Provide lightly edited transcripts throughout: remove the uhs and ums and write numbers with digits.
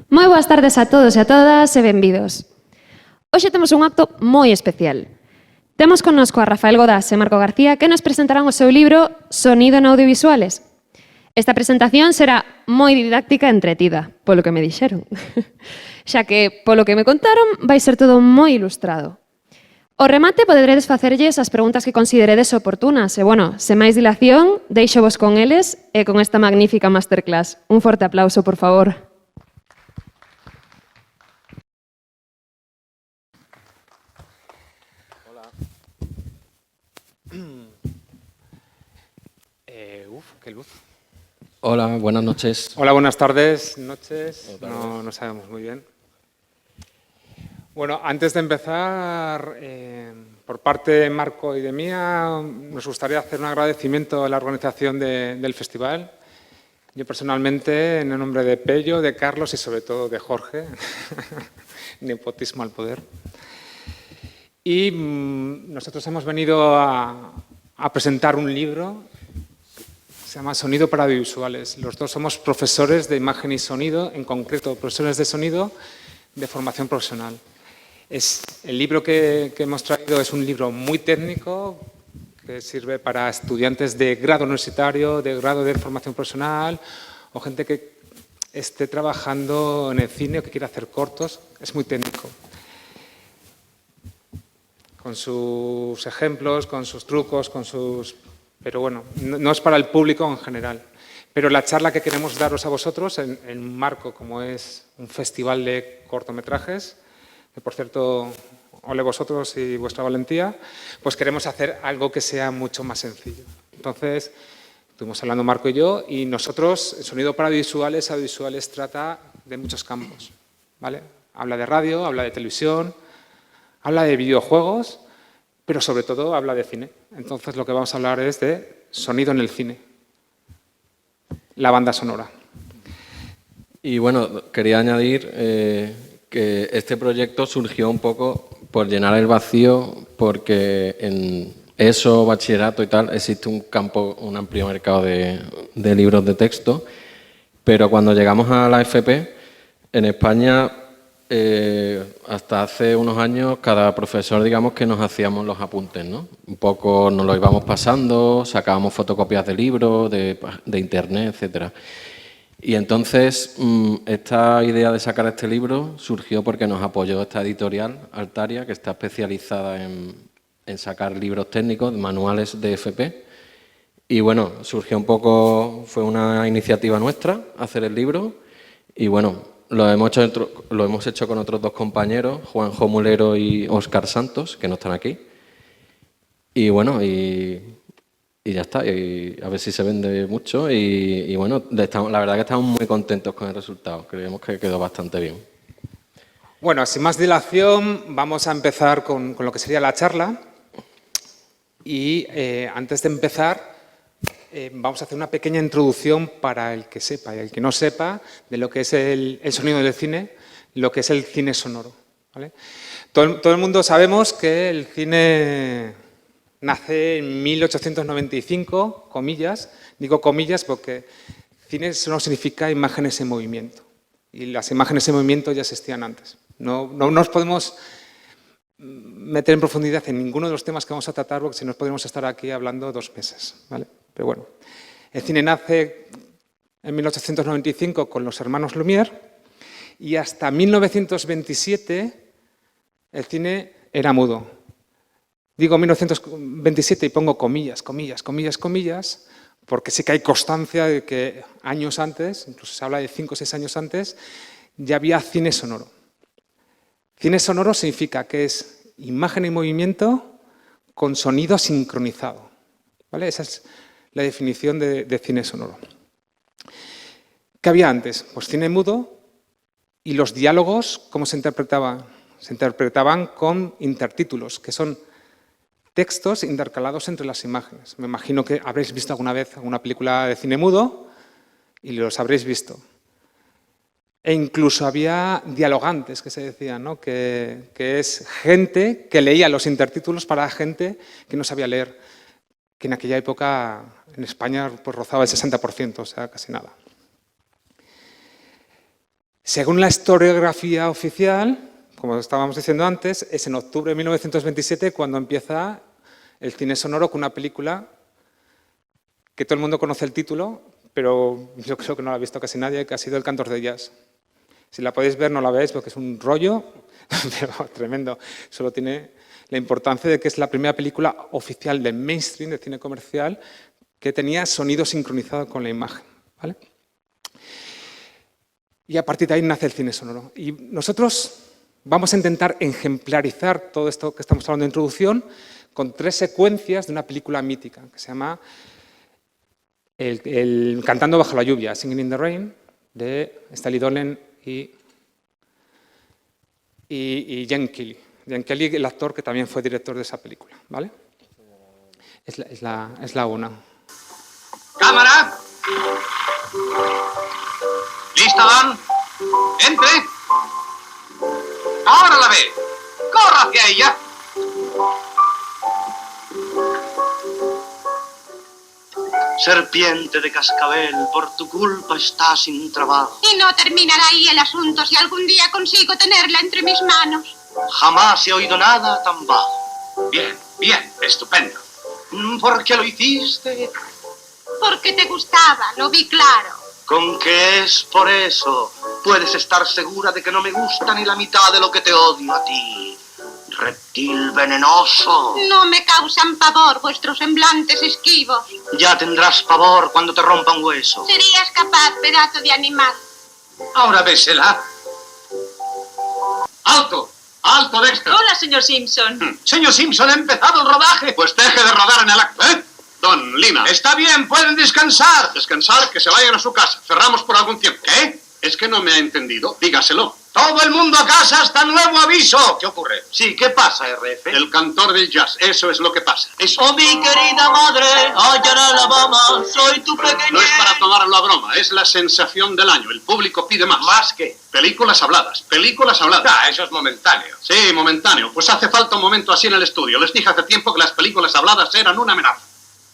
Moi boas tardes a todos e a todas e benvidos. Hoxe temos un acto moi especial. Temos connosco a Rafael Godás e Marco García que nos presentarán o seu libro Sonido en audiovisuales. Esta presentación será moi didáctica e entretida, polo que me dixeron. Xa que, polo que me contaron, vai ser todo moi ilustrado. Ao remate poderedes facerlles as preguntas que consideredes oportunas e, bueno, sen máis dilación, deixo-vos con eles e con esta magnífica masterclass. Un forte aplauso, por favor. Qué luz. Hola, buenas noches. Hola, buenas tardes, noches. No sabemos muy bien. Bueno, antes de empezar, por parte de Marco y de mía, nos gustaría hacer un agradecimiento a la organización del festival. Yo personalmente, en el nombre de Pello, de Carlos y sobre todo de Jorge, nepotismo al poder. Y nosotros hemos venido a presentar un libro. Se llama Sonido para audiovisuales. Los dos somos profesores de imagen y sonido, en concreto profesores de sonido de formación profesional. El libro que hemos traído es un libro muy técnico que sirve para estudiantes de grado universitario, de grado de formación profesional o gente que esté trabajando en el cine o que quiera hacer cortos. Es muy técnico. Con sus ejemplos, con sus trucos, con sus... Pero bueno, no es para el público en general. Pero la charla que queremos daros a vosotros en un marco como es un festival de cortometrajes, que por cierto, ole vosotros y vuestra valentía, pues queremos hacer algo que sea mucho más sencillo. Entonces, estuvimos hablando Marco y yo, y nosotros, el Sonido para audiovisuales trata de muchos campos, ¿vale? Habla de radio, habla de televisión, habla de videojuegos, pero sobre todo habla de cine. Entonces lo que vamos a hablar es de sonido en el cine, la banda sonora. Y bueno, quería añadir que este proyecto surgió un poco por llenar el vacío, porque en ESO, bachillerato y tal, existe un amplio mercado de libros de texto, pero cuando llegamos a la FP, en España, hasta hace unos años, cada profesor, digamos, que nos hacíamos los apuntes, ¿no? Un poco nos lo íbamos pasando, sacábamos fotocopias de libros, de internet, etcétera. Y entonces, esta idea de sacar este libro surgió porque nos apoyó esta editorial, Altaria, que está especializada en sacar libros técnicos, manuales de FP. Y bueno, surgió un poco, fue una iniciativa nuestra, hacer el libro, y bueno, lo hemos hecho con otros dos compañeros, Juanjo Mulero y Óscar Santos, que no están aquí. Y bueno, y ya está, y a ver si se vende mucho. Y bueno, la verdad que estamos muy contentos con el resultado, creemos que quedó bastante bien. Bueno, sin más dilación, vamos a empezar con lo que sería la charla. Y antes de empezar, vamos a hacer una pequeña introducción para el que sepa y el que no sepa de lo que es el sonido del cine, lo que es el cine sonoro, ¿vale? Todo el mundo sabemos que el cine nace en 1895, comillas. Digo comillas porque cine no significa imágenes en movimiento. Y las imágenes en movimiento ya existían antes. No nos podemos meter en profundidad en ninguno de los temas que vamos a tratar porque si no podríamos estar aquí hablando 2 meses, ¿vale? Pero bueno, el cine nace en 1895 con los hermanos Lumière y hasta 1927 el cine era mudo. Digo 1927 y pongo comillas, comillas, comillas, comillas, porque sí que hay constancia de que años antes, incluso se habla de 5 o 6 años antes, ya había cine sonoro. Cine sonoro significa que es imagen y movimiento con sonido sincronizado, ¿vale? Esa es la definición de cine sonoro. ¿Qué había antes? Pues cine mudo y los diálogos, ¿cómo se interpretaban? Se interpretaban con intertítulos, que son textos intercalados entre las imágenes. Me imagino que habréis visto alguna vez alguna película de cine mudo y los habréis visto. E incluso había dialogantes, que se decía, ¿no? Que es gente que leía los intertítulos para gente que no sabía leer, que en aquella época en España pues, rozaba el 60%, o sea, casi nada. Según la historiografía oficial, como estábamos diciendo antes, es en octubre de 1927 cuando empieza el cine sonoro con una película que todo el mundo conoce el título, pero yo creo que no la ha visto casi nadie, que ha sido El Cantor de Jazz. Si la podéis ver, no la veis porque es un rollo, pero tremendo. Solo tiene la importancia de que es la primera película oficial del mainstream, de cine comercial, que tenía sonido sincronizado con la imagen, ¿vale? Y a partir de ahí nace el cine sonoro. Y nosotros vamos a intentar ejemplarizar todo esto que estamos hablando de introducción con 3 secuencias de una película mítica que se llama el Cantando bajo la lluvia, Singing in the Rain, de Stanley Donen y Gene Kelly. Gene Kelly, el actor que también fue director de esa película, ¿vale? Es la una. ¡Cámara! ¿Lista, Van? ¡Entre! ¡Ahora la ve! ¡Corra hacia ella! Serpiente de cascabel, por tu culpa está sin trabajo. Y no terminará ahí el asunto si algún día consigo tenerla entre mis manos. Jamás he oído nada tan bajo. Bien, bien, estupendo. ¿Por qué lo hiciste? Porque te gustaba, lo vi claro. ¿Con qué es por eso? Puedes estar segura de que no me gusta ni la mitad de lo que te odio a ti. Reptil venenoso. No me causan pavor vuestros semblantes esquivos. Ya tendrás pavor cuando te rompa un hueso. Serías capaz, pedazo de animal. Ahora bésela. ¡Alto! ¡Alto, Dexter! Hola, señor Simpson. Señor Simpson, ha empezado el rodaje. Pues deje de rodar en el acto, ¿eh? Don Lina. Está bien, pueden descansar. Descansar, que se vayan a su casa. Cerramos por algún tiempo. ¿Qué? Es que no me ha entendido. Dígaselo. Todo el mundo a casa hasta nuevo aviso. ¿Qué ocurre? Sí, ¿qué pasa, RF? El cantor del jazz, eso es lo que pasa. Oh, mi querida madre, allá en Alabama, soy tu pequeña. No es para tomarlo a broma, es la sensación del año. El público pide más. ¿Más qué? Películas habladas, películas habladas. Ah, eso es momentáneo. Sí, momentáneo. Pues hace falta un momento así en el estudio. Les dije hace tiempo que las películas habladas eran una amenaza.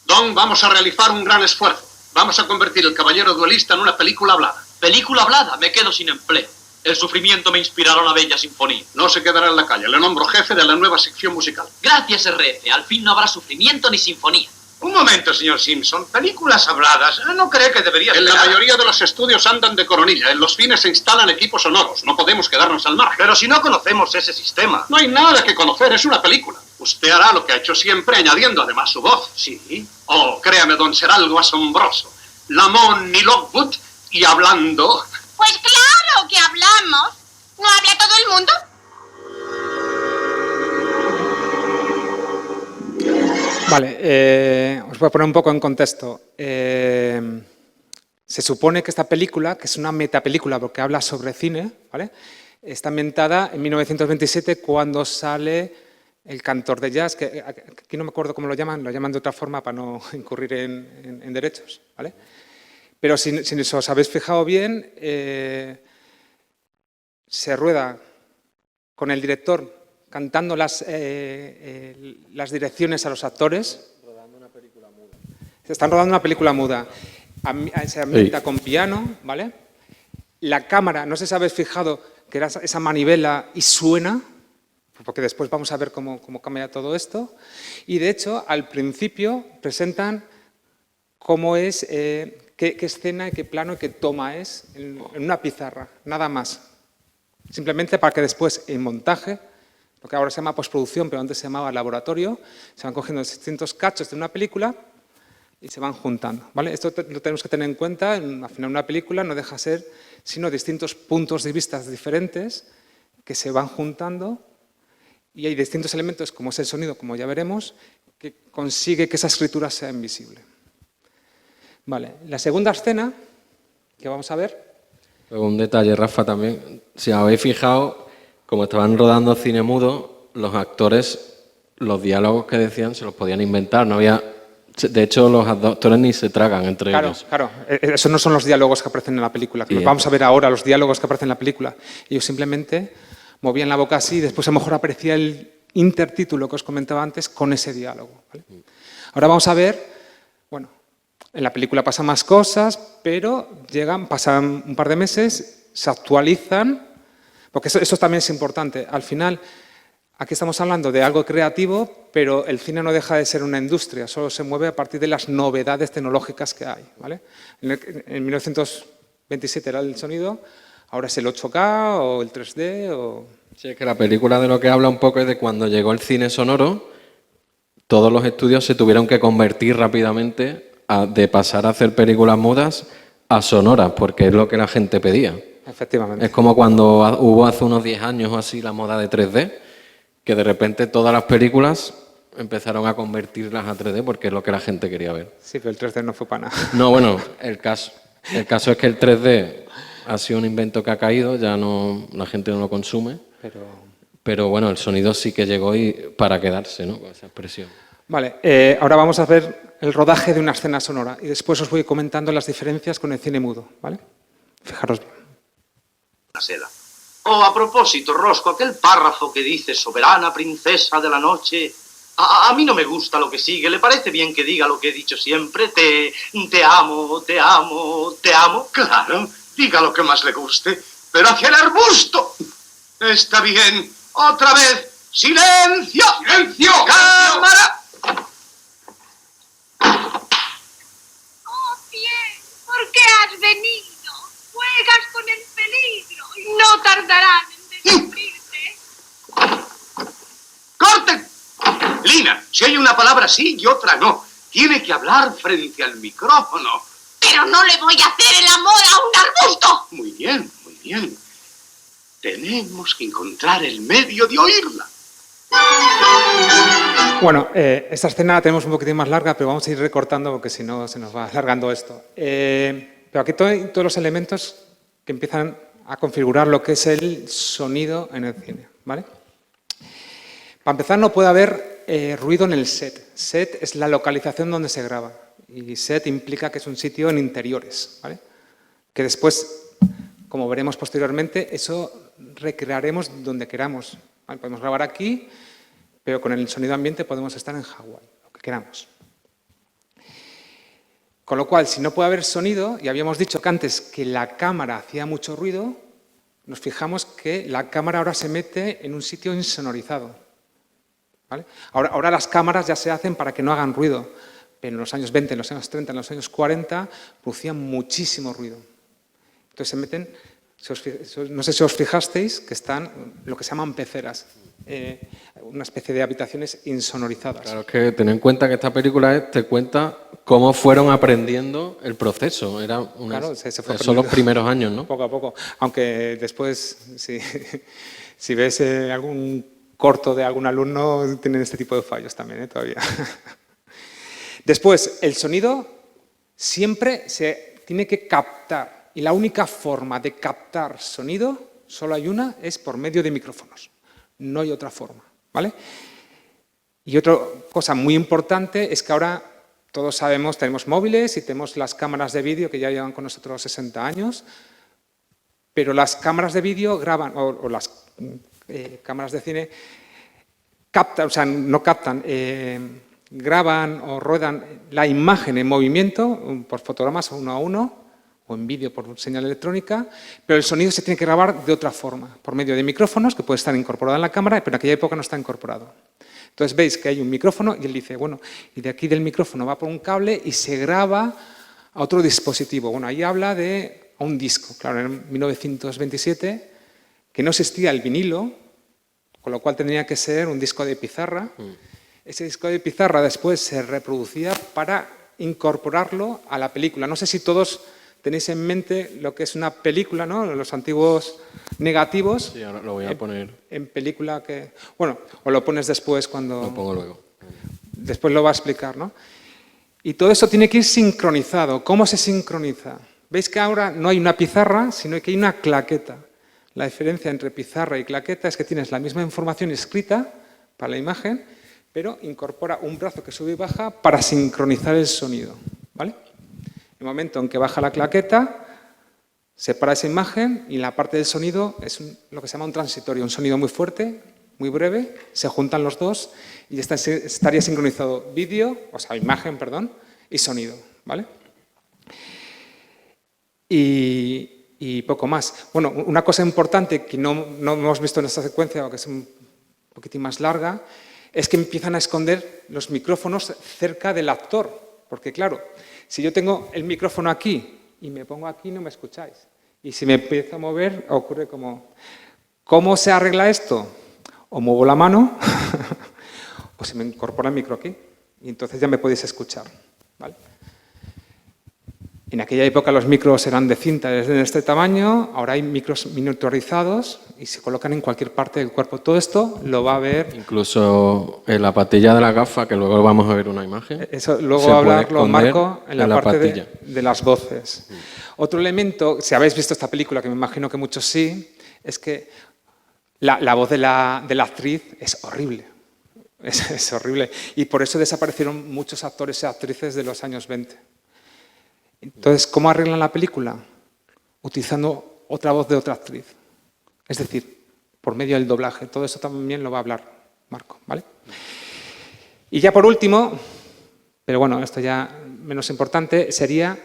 Don, vamos a realizar un gran esfuerzo. Vamos a convertir El Caballero Duelista en una película hablada. Película hablada, me quedo sin empleo. El sufrimiento me inspirará una bella sinfonía. No se quedará en la calle, le nombro jefe de la nueva sección musical. Gracias, RF. Al fin no habrá sufrimiento ni sinfonía. Un momento, señor Simpson. Películas habladas, ¿no cree que debería ser? En la mayoría de los estudios andan de coronilla. En los cines se instalan equipos sonoros. No podemos quedarnos al margen. Pero si no conocemos ese sistema. No hay nada que conocer, es una película. Usted hará lo que ha hecho siempre, añadiendo además su voz. Sí. Oh, créame, don, será algo asombroso. Lamont y Lockwood, y hablando... Pues claro que hablamos. ¿No habla todo el mundo? Vale, os voy a poner un poco en contexto. Se supone que esta película, que es una metapelícula porque habla sobre cine, ¿vale? Está ambientada en 1927 cuando sale El Cantor de Jazz, que aquí no me acuerdo cómo lo llaman de otra forma para no incurrir en derechos, ¿vale? Pero si os habéis fijado bien, se rueda con el director cantando las direcciones a los actores. Se están rodando una película muda. Se ambienta con piano, ¿vale? La cámara, no sé si habéis fijado que era esa manivela y suena, porque después vamos a ver cómo cambia todo esto. Y de hecho, al principio presentan cómo es, qué escena y qué plano y qué toma es en una pizarra, nada más. Simplemente para que después en montaje, lo que ahora se llama postproducción, pero antes se llamaba laboratorio, se van cogiendo distintos cachos de una película y se van juntando, ¿vale? Esto lo tenemos que tener en cuenta. Al final una película no deja de ser sino distintos puntos de vista diferentes que se van juntando y hay distintos elementos, como es el sonido, como ya veremos, que consigue que esa escritura sea invisible. Vale, la segunda escena que vamos a ver. Un detalle, Rafa, también. Si os habéis fijado, como estaban rodando cine mudo, los actores, los diálogos que decían se los podían inventar. No había, de hecho, los actores ni se tragan entre ellos. Claro, esos no son los diálogos que aparecen en la película. Que vamos a ver ahora los diálogos que aparecen en la película. Ellos simplemente movían la boca así y después a lo mejor aparecía el intertítulo que os comentaba antes con ese diálogo, ¿vale? Ahora vamos a ver, bueno, en la película pasan más cosas, pero pasan un par de meses se actualizan, porque eso también es importante. Al final, aquí estamos hablando de algo creativo, pero el cine no deja de ser una industria, solo se mueve a partir de las novedades tecnológicas que hay, ¿vale? En 1927 era el sonido, ahora es el 8K o el 3D o... Sí, es que la película de lo que habla un poco es de cuando llegó el cine sonoro, todos los estudios se tuvieron que convertir rápidamente de pasar a hacer películas mudas a sonoras, porque es lo que la gente pedía. Efectivamente. Es como cuando hubo hace unos 10 años o así la moda de 3D, que de repente todas las películas empezaron a convertirlas a 3D porque es lo que la gente quería ver. Sí, pero el 3D no fue para nada. No, bueno, el caso es que el 3D ha sido un invento que ha caído, ya no, la gente no lo consume, pero bueno, el sonido sí que llegó y para quedarse, ¿no? Con esa expresión. Vale, ahora vamos a ver el rodaje de una escena sonora y después os voy comentando las diferencias con el cine mudo, ¿vale? Fijaros bien. La seda. Oh, a propósito, Rosco, aquel párrafo que dice soberana princesa de la noche, a mí no me gusta lo que sigue. ¿Le parece bien que diga lo que he dicho siempre? Te amo, te amo, te amo. Claro, diga lo que más le guste, pero hacia el arbusto. Está bien. Otra vez. ¡Silencio! ¡Silencio! ¡Cámara! Oh, bien, ¿por qué has venido? Juegas con el peligro y no tardarán en descubrirte. ¡Corten! Lina, si hay una palabra sí y otra no, tiene que hablar frente al micrófono. Pero no le voy a hacer el amor a un arbusto. Muy bien, muy bien. Tenemos que encontrar el medio de oírla. Bueno, esta escena la tenemos un poquitín más larga, pero vamos a ir recortando porque si no se nos va alargando esto. Pero aquí todos los elementos que empiezan a configurar lo que es el sonido en el cine, ¿vale? Para empezar, no puede haber ruido en el set. Set es la localización donde se graba y set implica que es un sitio en interiores, ¿vale? Que después, como veremos posteriormente, eso recrearemos donde queramos, ¿vale? Podemos grabar aquí, pero con el sonido ambiente podemos estar en Hawái, lo que queramos. Con lo cual, si no puede haber sonido, y habíamos dicho que antes que la cámara hacía mucho ruido, nos fijamos que la cámara ahora se mete en un sitio insonorizado, ¿vale? Ahora las cámaras ya se hacen para que no hagan ruido, pero en los años 20, en los años 30, en los años 40, producían muchísimo ruido. Entonces se meten, no sé si os fijasteis, que están lo que se llaman peceras, una especie de habitaciones insonorizadas. Claro, es que ten en cuenta que esta película te cuenta cómo fueron aprendiendo el proceso. Claro, son los primeros años, ¿no? Poco a poco. Aunque después, si ves algún corto de algún alumno, tienen este tipo de fallos también, todavía. Después, el sonido siempre se tiene que captar. Y la única forma de captar sonido, solo hay una, es por medio de micrófonos. No hay otra forma, ¿vale? Y otra cosa muy importante es que ahora todos sabemos, tenemos móviles y tenemos las cámaras de vídeo que ya llevan con nosotros 60 años, pero las cámaras de vídeo graban, o las cámaras de cine, captan, o sea, no captan, graban o ruedan la imagen en movimiento por fotogramas uno a uno, o en vídeo por señal electrónica, pero el sonido se tiene que grabar de otra forma, por medio de micrófonos, que puede estar incorporado en la cámara, pero en aquella época no está incorporado. Entonces veis que hay un micrófono y él dice, bueno, y de aquí del micrófono va por un cable y se graba a otro dispositivo. Bueno, ahí habla de un disco. Claro, en 1927, que no existía el vinilo, con lo cual tendría que ser un disco de pizarra. Ese disco de pizarra después se reproducía para incorporarlo a la película. No sé si todos tenéis en mente lo que es una película, ¿no? Los antiguos negativos. Sí, ahora lo voy a poner. En película que... Bueno, o lo pones después cuando... Lo pongo luego. Después lo va a explicar, ¿no? Y todo eso tiene que ir sincronizado. ¿Cómo se sincroniza? Veis que ahora no hay una pizarra, sino que hay una claqueta. La diferencia entre pizarra y claqueta es que tienes la misma información escrita para la imagen, pero incorpora un brazo que sube y baja para sincronizar el sonido, ¿vale? En el momento en que baja la claqueta, separa esa imagen y la parte del sonido es lo que se llama un transitorio, un sonido muy fuerte, muy breve, se juntan los dos y estaría sincronizado vídeo, o sea, imagen, perdón, y sonido, ¿vale? Y y poco más. Bueno, una cosa importante que no hemos visto en esta secuencia, que es un poquitín más larga, es que empiezan a esconder los micrófonos cerca del actor. Porque claro, si yo tengo el micrófono aquí y me pongo aquí, no me escucháis. Y si me empiezo a mover, ocurre como... ¿Cómo se arregla esto? O muevo la mano o se me incorpora el micro aquí. Y entonces ya me podéis escuchar, ¿vale? En aquella época los micros eran de cinta de este tamaño, ahora hay micros miniaturizados y se colocan en cualquier parte del cuerpo. Todo esto lo va a ver... Incluso en la patilla de la gafa, que luego vamos a ver una imagen. Eso luego va a hablarlo Marco en la parte de las voces. Otro elemento, si habéis visto esta película, que me imagino que muchos sí, es que la voz de la actriz es horrible. Es horrible. Y por eso desaparecieron muchos actores y actrices de los años 20. Entonces, ¿cómo arreglan la película? Utilizando otra voz de otra actriz. Es decir, por medio del doblaje. Todo eso también lo va a hablar Marco, ¿vale? Y ya por último, pero bueno, esto ya menos importante, sería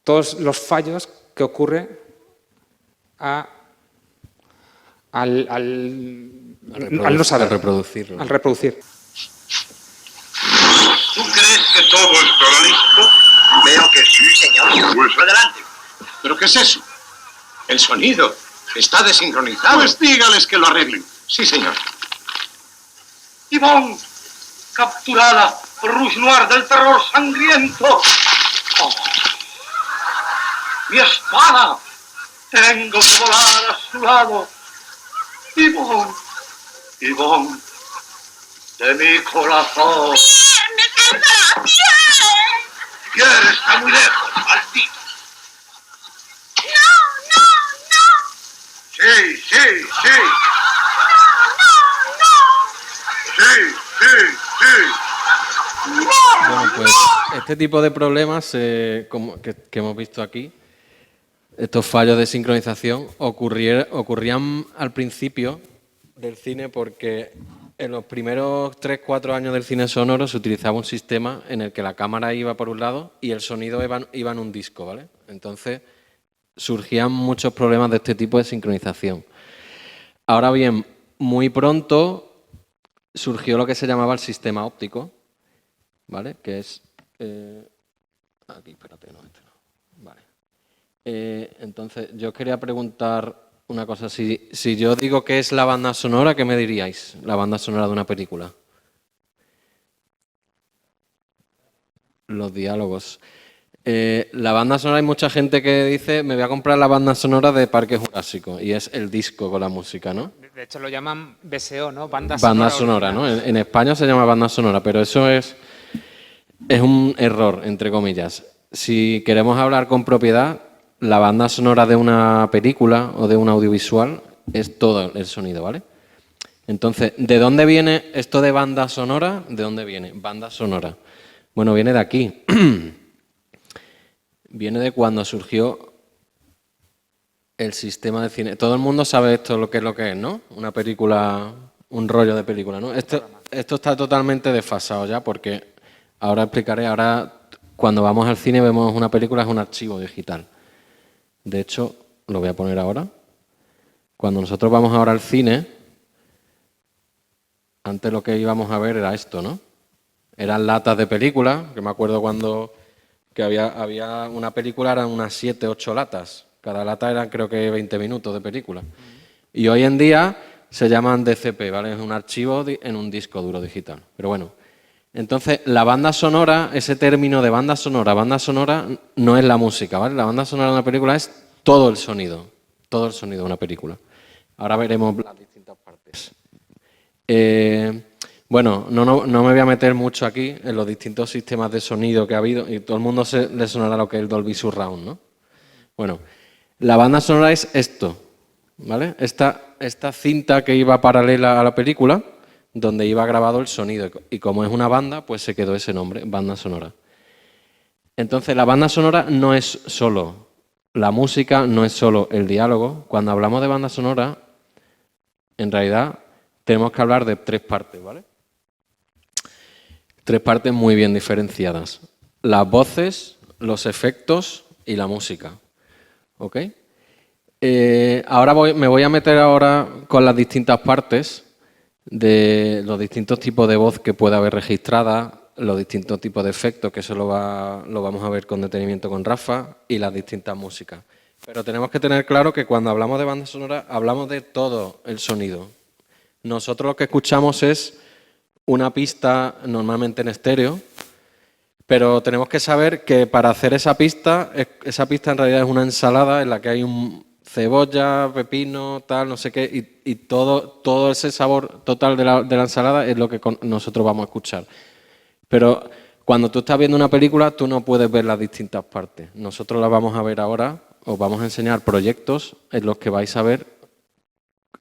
todos los fallos que ocurre al no saber. Al reproducirlo. Al reproducir. ¿Tú crees que todo estará listo? Veo que sí, señor. Pues adelante. ¿Pero qué es eso? El sonido está desincronizado. Pues dígales que lo arreglen. Sí, señor. Yvonne, capturada por Rouge Noir del terror sangriento. Oh. Mi espada. Tengo que volar a su lado. Yvonne, Yvonne, de mi corazón. ¡Me salvará! Pierre está muy lejos, maldito. ¡No, no, no! Sí, sí, sí. ¡No, no, no! Sí, sí, sí. Bueno, pues este tipo de problemas que hemos visto aquí, estos fallos de sincronización, ocurrían al principio del cine porque en los primeros 3-4 años del cine sonoro se utilizaba un sistema en el que la cámara iba por un lado y el sonido iba en un disco, ¿vale? Entonces surgían muchos problemas de este tipo de sincronización. Ahora bien, muy pronto surgió lo que se llamaba el sistema óptico, ¿vale? Que es... aquí, espérate, no, este no. Vale. Entonces, yo quería preguntar una cosa. Si yo digo que es la banda sonora, ¿qué me diríais? La banda sonora de una película. Los diálogos. La banda sonora, hay mucha gente que dice, me voy a comprar la banda sonora de Parque Jurásico, y es el disco con la música, ¿no? De hecho, lo llaman BSO, ¿no? Banda sonora, ¿no? En España se llama banda sonora, pero eso es un error, entre comillas. Si queremos hablar con propiedad, la banda sonora de una película o de un audiovisual es todo el sonido, ¿vale? Entonces, ¿de dónde viene esto de banda sonora? ¿De dónde viene? Banda sonora. Bueno, viene de aquí. Viene de cuando surgió el sistema de cine. Todo el mundo sabe esto, lo que es, ¿no? Una película, un rollo de película, ¿no? Esto está totalmente desfasado ya, porque ahora explicaré, cuando vamos al cine vemos una película, es un archivo digital. De hecho, lo voy a poner ahora. Cuando nosotros vamos ahora al cine, antes lo que íbamos a ver era esto, ¿no? Eran latas de película, que me acuerdo cuando que había una película, eran unas 7, 8 latas. Cada lata eran creo que 20 minutos de película. Y hoy en día se llaman DCP, ¿vale? Es un archivo en un disco duro digital. Pero bueno, entonces la banda sonora, ese término de banda sonora no es la música, ¿vale? La banda sonora de una película es todo el sonido de una película. Ahora veremos las distintas partes. Bueno, no me voy a meter mucho aquí en los distintos sistemas de sonido que ha habido y todo el mundo le sonará lo que es el Dolby Surround, ¿no? Bueno, la banda sonora es esto, ¿vale? Esta cinta que iba paralela a la película, donde iba grabado el sonido, y como es una banda, pues se quedó ese nombre, banda sonora. Entonces, la banda sonora no es solo la música, no es solo el diálogo. Cuando hablamos de banda sonora, en realidad tenemos que hablar de 3 partes, ¿vale? 3 partes muy bien diferenciadas. Las voces, los efectos y la música. ¿Ok? Ahora me voy a meter ahora con las distintas partes de los distintos tipos de voz que puede haber registrada, los distintos tipos de efectos, que eso lo vamos a ver con detenimiento con Rafa, y las distintas músicas. Pero tenemos que tener claro que cuando hablamos de banda sonora, hablamos de todo el sonido. Nosotros lo que escuchamos es una pista normalmente en estéreo, pero tenemos que saber que para hacer esa pista en realidad es una ensalada en la que hay un cebolla, pepino, tal, no sé qué, y todo ese sabor total de la ensalada es lo que nosotros vamos a escuchar. Pero cuando tú estás viendo una película, tú no puedes ver las distintas partes. Nosotros las vamos a ver ahora, os vamos a enseñar proyectos en los que vais a ver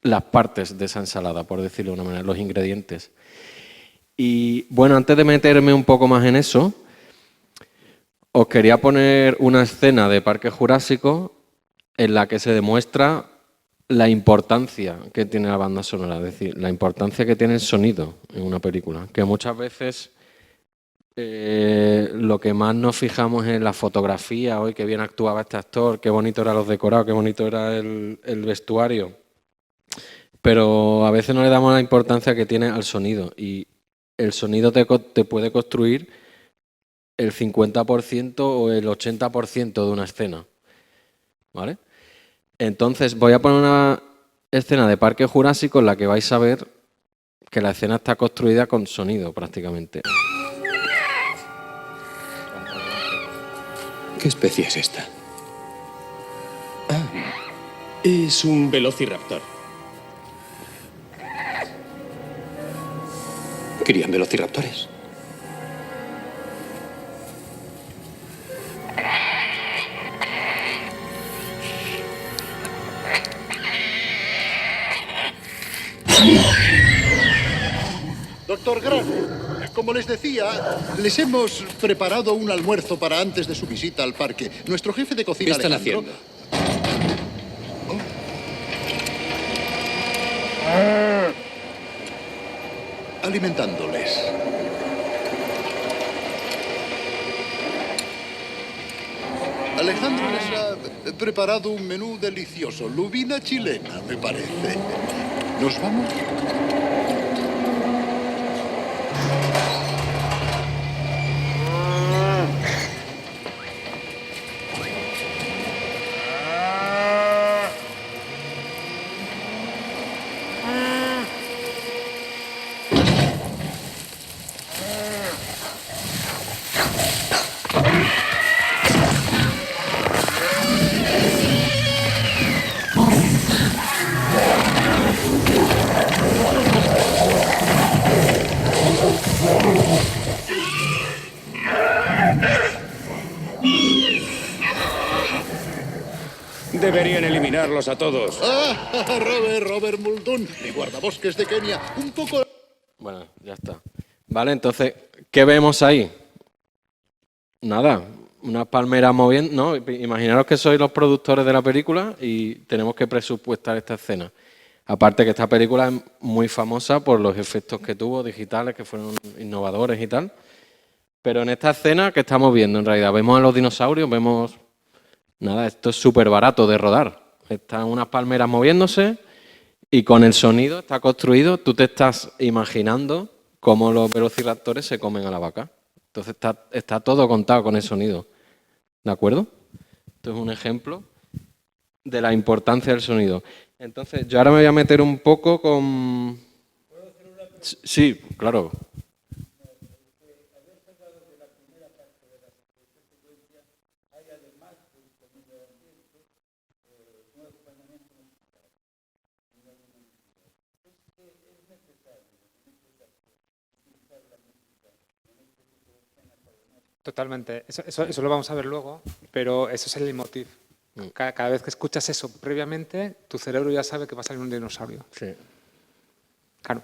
las partes de esa ensalada, por decirlo de una manera, los ingredientes. Y bueno, antes de meterme un poco más en eso, os quería poner una escena de Parque Jurásico en la que se demuestra la importancia que tiene la banda sonora, es decir, la importancia que tiene el sonido en una película, que muchas veces lo que más nos fijamos es en la fotografía, hoy qué bien actuaba este actor, qué bonito eran los decorados, qué bonito era el vestuario, pero a veces no le damos la importancia que tiene al sonido, y el sonido te puede construir el 50% o el 80% de una escena, ¿vale? Entonces voy a poner una escena de Parque Jurásico en la que vais a ver que la escena está construida con sonido prácticamente. ¿Qué especie es esta? Ah, es un velociraptor. ¿Crían velociraptores? Doctor Grant, como les decía, les hemos preparado un almuerzo para antes de su visita al parque. Nuestro jefe de cocina, ¿Qué están Alejandro, haciendo? alimentándoles. Alejandro les ha preparado un menú delicioso, lubina chilena, me parece. ¿Nos vamos? Deberían eliminarlos a todos. Ah, Robert Muldoon, mi guardabosques de Kenia. Un poco... Bueno, ya está. Vale, entonces, ¿qué vemos ahí? Nada, unas palmeras moviendo, ¿no? Imaginaros que sois los productores de la película y tenemos que presupuestar esta escena. Aparte que esta película es muy famosa por los efectos que tuvo digitales, que fueron innovadores y tal. Pero en esta escena, ¿qué estamos viendo en realidad? Vemos a los dinosaurios, vemos... Nada, esto es súper barato de rodar. Están unas palmeras moviéndose y con el sonido está construido. Tú te estás imaginando cómo los velociraptores se comen a la vaca. Entonces está todo contado con el sonido. ¿De acuerdo? Esto es un ejemplo de la importancia del sonido. Entonces, yo ahora me voy a meter un poco con... Sí, claro. Totalmente. Eso lo vamos a ver luego, pero eso es el leitmotiv. Cada vez que escuchas eso previamente, tu cerebro ya sabe que va a salir un dinosaurio. Sí. Claro.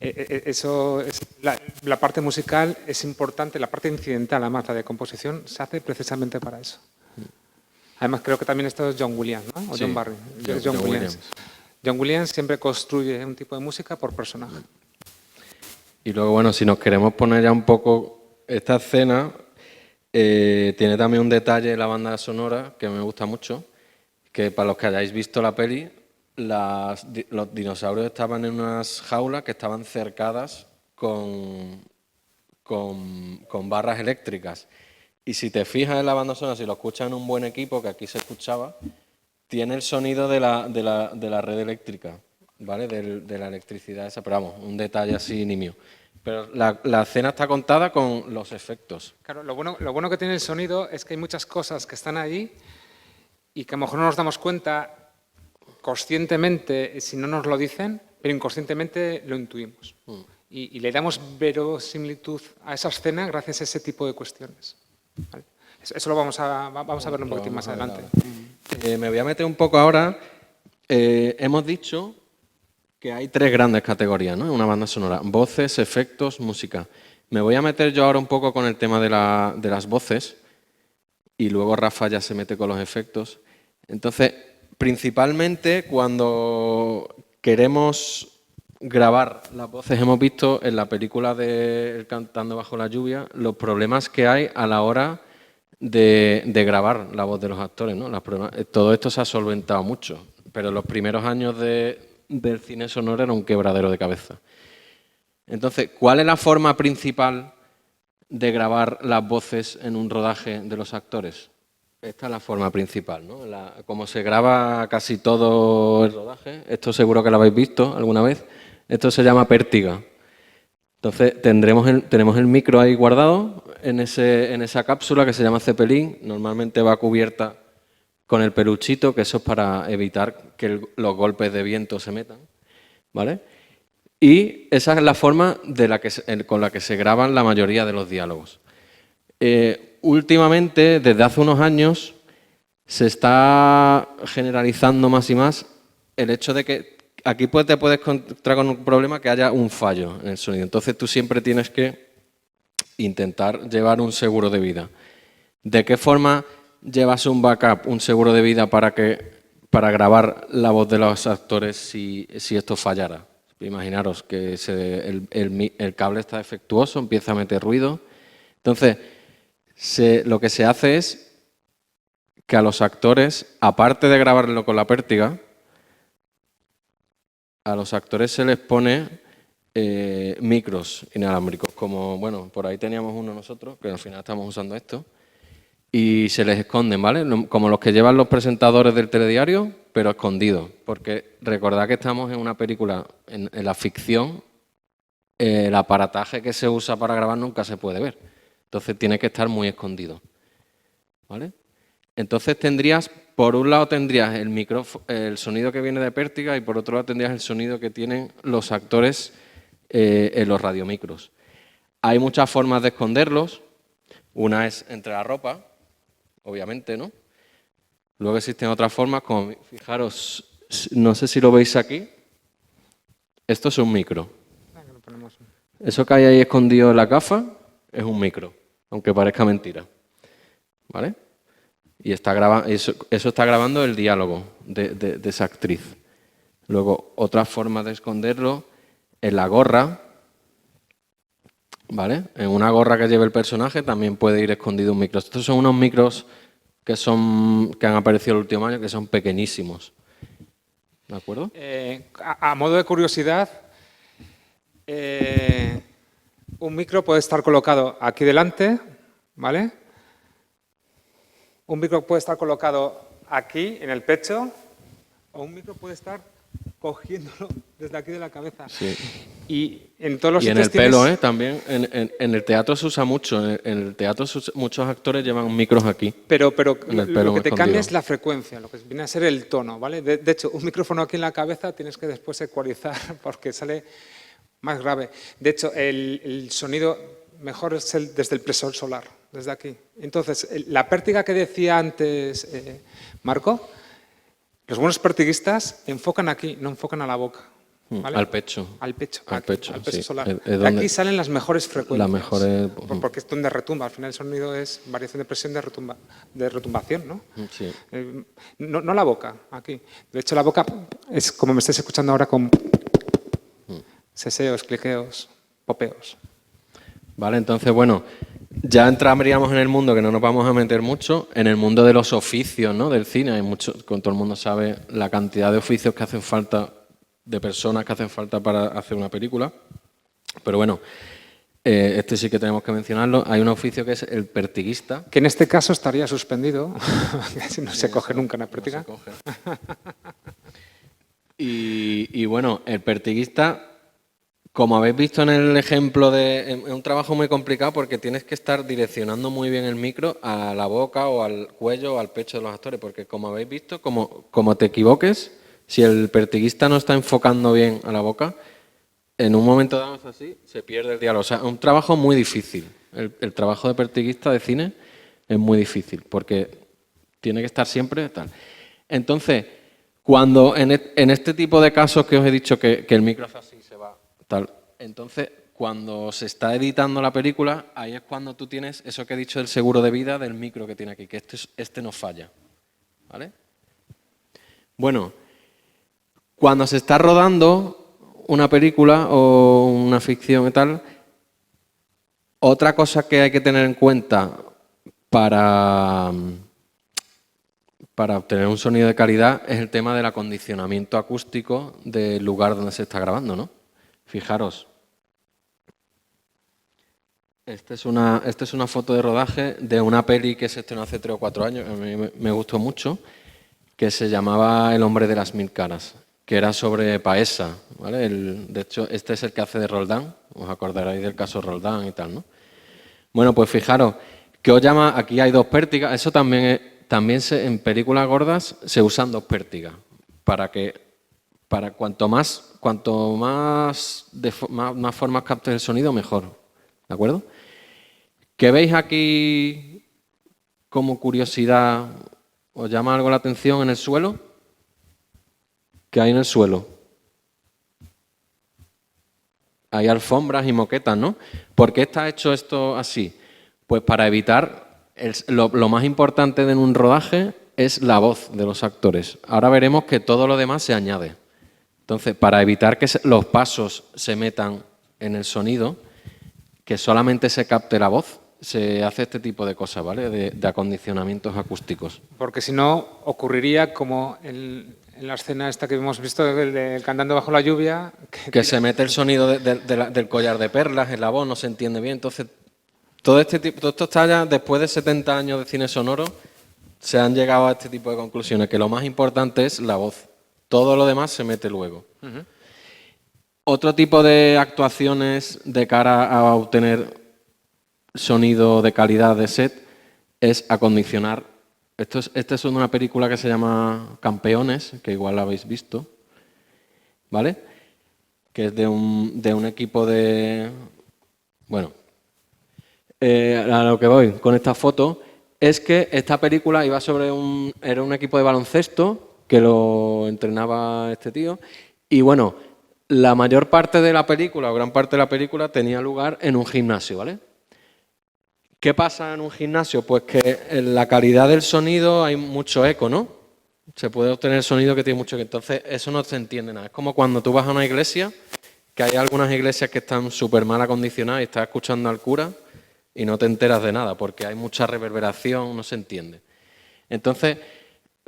Eso es, la parte musical es importante, la parte incidental, además, la de composición, se hace precisamente para eso. Además, creo que también esto es John Williams, ¿no? O Sí, John Barry. John Williams. John Williams siempre construye un tipo de música por personaje. Y luego, bueno, si nos queremos poner ya un poco esta escena, tiene también un detalle en la banda sonora que me gusta mucho, que para los que hayáis visto la peli, los dinosaurios estaban en unas jaulas que estaban cercadas con barras eléctricas. Y si te fijas en la banda sonora, si lo escuchas en un buen equipo, que aquí se escuchaba, tiene el sonido de la red eléctrica, ¿vale? De la electricidad esa, pero vamos, un detalle así nimio. Pero la escena está contada con los efectos. Claro, lo bueno que tiene el sonido es que hay muchas cosas que están ahí y que a lo mejor no nos damos cuenta conscientemente si no nos lo dicen, pero inconscientemente lo intuimos. Y le damos verosimilitud a esa escena gracias a ese tipo de cuestiones. ¿Vale? Eso lo vamos a verlo un poquitín más adelante. Me voy a meter un poco ahora. Hemos dicho que hay 3 grandes categorías, ¿no? En una banda sonora: voces, efectos, música. Me voy a meter yo ahora un poco con el tema de las voces y luego Rafa ya se mete con los efectos. Entonces, principalmente cuando queremos grabar las voces, hemos visto en la película de El Cantando bajo la lluvia los problemas que hay a la hora de grabar la voz de los actores, ¿no? Todo esto se ha solventado mucho, pero en los primeros años del cine sonoro era un quebradero de cabeza. Entonces, ¿cuál es la forma principal de grabar las voces en un rodaje de los actores? Esta es la forma principal, ¿no? Como se graba casi todo el rodaje, esto seguro que lo habéis visto alguna vez, esto se llama pértiga. Entonces tenemos el micro ahí guardado en esa cápsula que se llama cepelín, normalmente va cubierta con el peluchito, que eso es para evitar que los golpes de viento se metan, ¿vale? Y esa es la forma con la que se graban la mayoría de los diálogos. Últimamente, desde hace unos años, se está generalizando más y más el hecho de que aquí te puedes encontrar con un problema que haya un fallo en el sonido. Entonces tú siempre tienes que intentar llevar un seguro de vida. ¿De qué forma llevas un backup, un seguro de vida para grabar la voz de los actores si esto fallara? Imaginaros que el cable está defectuoso, empieza a meter ruido. Entonces, lo que se hace es que a los actores, aparte de grabarlo con la pértiga, a los actores se les pone micros inalámbricos, como, bueno, por ahí teníamos uno nosotros, que al final estamos usando esto, y se les esconden, ¿vale? Como los que llevan los presentadores del telediario, pero escondidos, porque recordad que estamos en una película, en la ficción, el aparataje que se usa para grabar nunca se puede ver, entonces tiene que estar muy escondido, ¿vale? Entonces por un lado tendrías el sonido que viene de pértiga y por otro lado tendrías el sonido que tienen los actores en los radiomicros. Hay muchas formas de esconderlos. Una es entre la ropa, obviamente, ¿no? Luego existen otras formas, como fijaros, no sé si lo veis aquí, esto es un micro. Eso que hay ahí escondido en la gafa es un micro, aunque parezca mentira, ¿vale? Y eso está grabando el diálogo de esa actriz. Luego, otra forma de esconderlo es la gorra, ¿vale? En una gorra que lleve el personaje también puede ir escondido un micro. Estos son unos micros que han aparecido el último año, que son pequeñísimos. ¿De acuerdo? A modo de curiosidad, un micro puede estar colocado aquí delante, ¿vale? Un micro puede estar colocado aquí, en el pecho, o un micro puede estar cogiéndolo desde aquí de la cabeza. Sí. Y en todos los y en sitios el pelo, también. En el teatro se usa mucho. En el teatro muchos actores llevan micros aquí. Pero lo que te cambia es la frecuencia, lo que viene a ser el tono, ¿vale? De hecho, un micrófono aquí en la cabeza tienes que después ecualizar porque sale más grave. De hecho, el sonido mejor es desde el presor solar, desde aquí. Entonces, la pértiga que decía antes Marco, los buenos pertiguistas enfocan aquí, no enfocan a la boca. ¿Vale? Al pecho. Al pecho sí. solar. De aquí salen las mejores frecuencias. Las mejores. Porque es donde retumba. Al final el sonido es variación de presión de retumbación, ¿no? Sí. No la boca, aquí. De hecho, la boca es como me estáis escuchando ahora con seseos, cliqueos, popeos. Vale, entonces, bueno, Ya entraríamos en el mundo, que no nos vamos a meter mucho, en el mundo de los oficios, ¿no? Del cine. Hay mucho, con todo el mundo sabe la cantidad de oficios que hacen falta, de personas que hacen falta para hacer una película. Pero bueno, este sí que tenemos que mencionarlo. Hay un oficio que es el pertiguista. Que en este caso estaría suspendido, si no se coge nunca una pertiga. No se coge. Y bueno, el pertiguista, como habéis visto en el ejemplo, es un trabajo muy complicado porque tienes que estar direccionando muy bien el micro a la boca o al cuello o al pecho de los actores, porque como habéis visto, como te equivoques, si el pertiguista no está enfocando bien a la boca, en un momento dado así, se pierde el diálogo. O sea, es un trabajo muy difícil. El trabajo de pertiguista de cine es muy difícil porque tiene que estar siempre tal. Entonces, cuando en este tipo de casos que os he dicho que el micro hace así, se va tal, entonces cuando se está editando la película, ahí es cuando tú tienes eso que he dicho del seguro de vida del micro que tiene aquí, que este no falla. ¿Vale? Bueno, cuando se está rodando una película o una ficción y tal, otra cosa que hay que tener en cuenta para obtener un sonido de calidad es el tema del acondicionamiento acústico del lugar donde se está grabando, ¿no? Fijaros. Esta es una foto de rodaje de una peli que se estrenó hace 3 o 4 años, a mí me gustó mucho, que se llamaba El hombre de las 1000 caras, que era sobre Paesa, ¿vale? De hecho, este es el que hace de Roldán, os acordaréis del caso Roldán y tal, ¿no? Bueno, pues fijaros, que os llama, aquí hay 2 pértigas, eso también en películas gordas se usan 2 pértigas, para cuanto más formas captes el sonido, mejor, ¿de acuerdo? ¿Qué veis aquí como curiosidad? ¿Os llama algo la atención en el suelo? ¿Qué hay en el suelo? Hay alfombras y moquetas, ¿no? ¿Por qué está hecho esto así? Pues para evitar, lo más importante en un rodaje es la voz de los actores. Ahora veremos que todo lo demás se añade. Entonces, para evitar que los pasos se metan en el sonido, que solamente se capte la voz, se hace este tipo de cosas, ¿vale? De acondicionamientos acústicos. Porque si no, ocurriría como en la escena esta que hemos visto de Cantando bajo la lluvia. Que se mete el sonido del collar de perlas en la voz, no se entiende bien. Entonces, todo esto está ya, después de 70 años de cine sonoro, se han llegado a este tipo de conclusiones, que lo más importante es la voz. Todo lo demás se mete luego. Uh-huh. Otro tipo de actuaciones de cara a obtener sonido de calidad de set es acondicionar. Esta es una película que se llama Campeones, que igual la habéis visto, ¿vale? Que es de un equipo de... Bueno, a lo que voy con esta foto es que esta película iba sobre era un equipo de baloncesto que lo entrenaba este tío y bueno, la mayor parte de la película, o gran parte de la película, tenía lugar en un gimnasio, ¿vale? ¿Qué pasa en un gimnasio? Pues que en la calidad del sonido hay mucho eco, ¿no? Se puede obtener sonido que tiene mucho eco, entonces eso no se entiende nada. Es como cuando tú vas a una iglesia, que hay algunas iglesias que están súper mal acondicionadas y estás escuchando al cura y no te enteras de nada porque hay mucha reverberación, no se entiende. Entonces,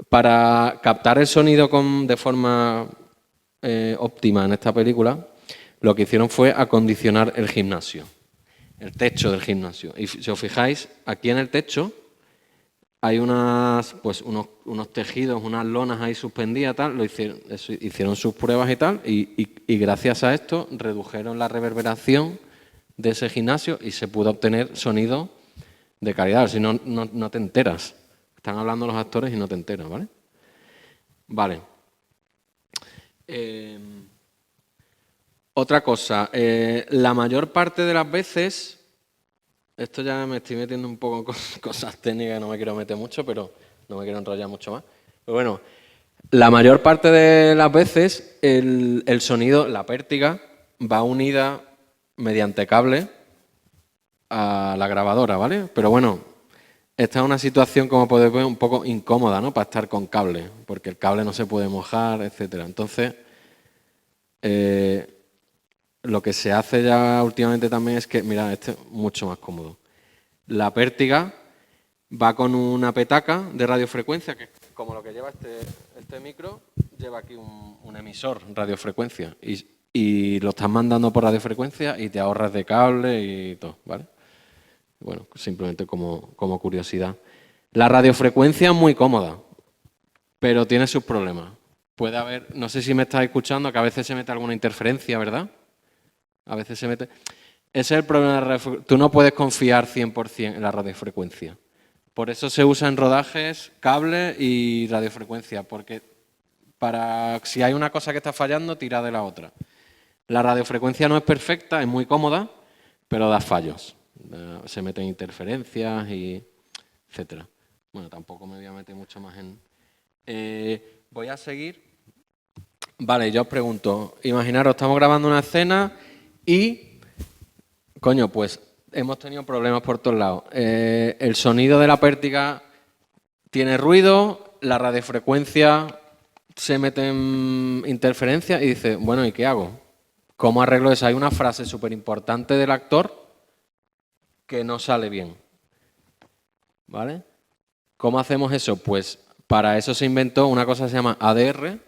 para captar el sonido de forma óptima en esta película, lo que hicieron fue acondicionar el gimnasio, el techo del gimnasio. Y si os fijáis, aquí en el techo hay unos tejidos, unas lonas ahí suspendidas, tal, hicieron sus pruebas y tal, y gracias a esto redujeron la reverberación de ese gimnasio y se pudo obtener sonido de calidad, si no, no te enteras. Están hablando los actores y no te enteras, ¿vale? Vale. Otra cosa, la mayor parte de las veces, esto ya me estoy metiendo un poco con cosas técnicas, no me quiero meter mucho, pero no me quiero enrollar mucho más. Pero bueno, la mayor parte de las veces el sonido, la pértiga, va unida mediante cable a la grabadora, ¿vale? Pero bueno, esta es una situación, como podéis ver, un poco incómoda, ¿no? Para estar con cable, porque el cable no se puede mojar, etcétera. Entonces, lo que se hace ya últimamente también es que, mirad, este es mucho más cómodo. La pértiga va con una petaca de radiofrecuencia, que como lo que lleva este micro, lleva aquí un emisor radiofrecuencia y lo estás mandando por radiofrecuencia y te ahorras de cable y todo, ¿vale? Bueno, simplemente como curiosidad. La radiofrecuencia es muy cómoda, pero tiene sus problemas. Puede haber, no sé si me estás escuchando, que a veces se mete alguna interferencia, ¿verdad? A veces se mete... Ese es el problema de la radiofrecuencia. Tú no puedes confiar 100% en la radiofrecuencia. Por eso se usa en rodajes cable y radiofrecuencia, porque si hay una cosa que está fallando, tira de la otra. La radiofrecuencia no es perfecta, es muy cómoda, pero da fallos. Se meten interferencias y etcétera. Bueno, tampoco me voy a meter mucho más en... voy a seguir. Vale, yo os pregunto, imaginaros, estamos grabando una escena y, coño, pues hemos tenido problemas por todos lados. El sonido de la pértiga tiene ruido, la radiofrecuencia se mete en interferencia y dice, bueno, ¿y qué hago? ¿Cómo arreglo eso? Hay una frase súper importante del actor que no sale bien, ¿vale? ¿Cómo hacemos eso? Pues para eso se inventó una cosa que se llama ADR,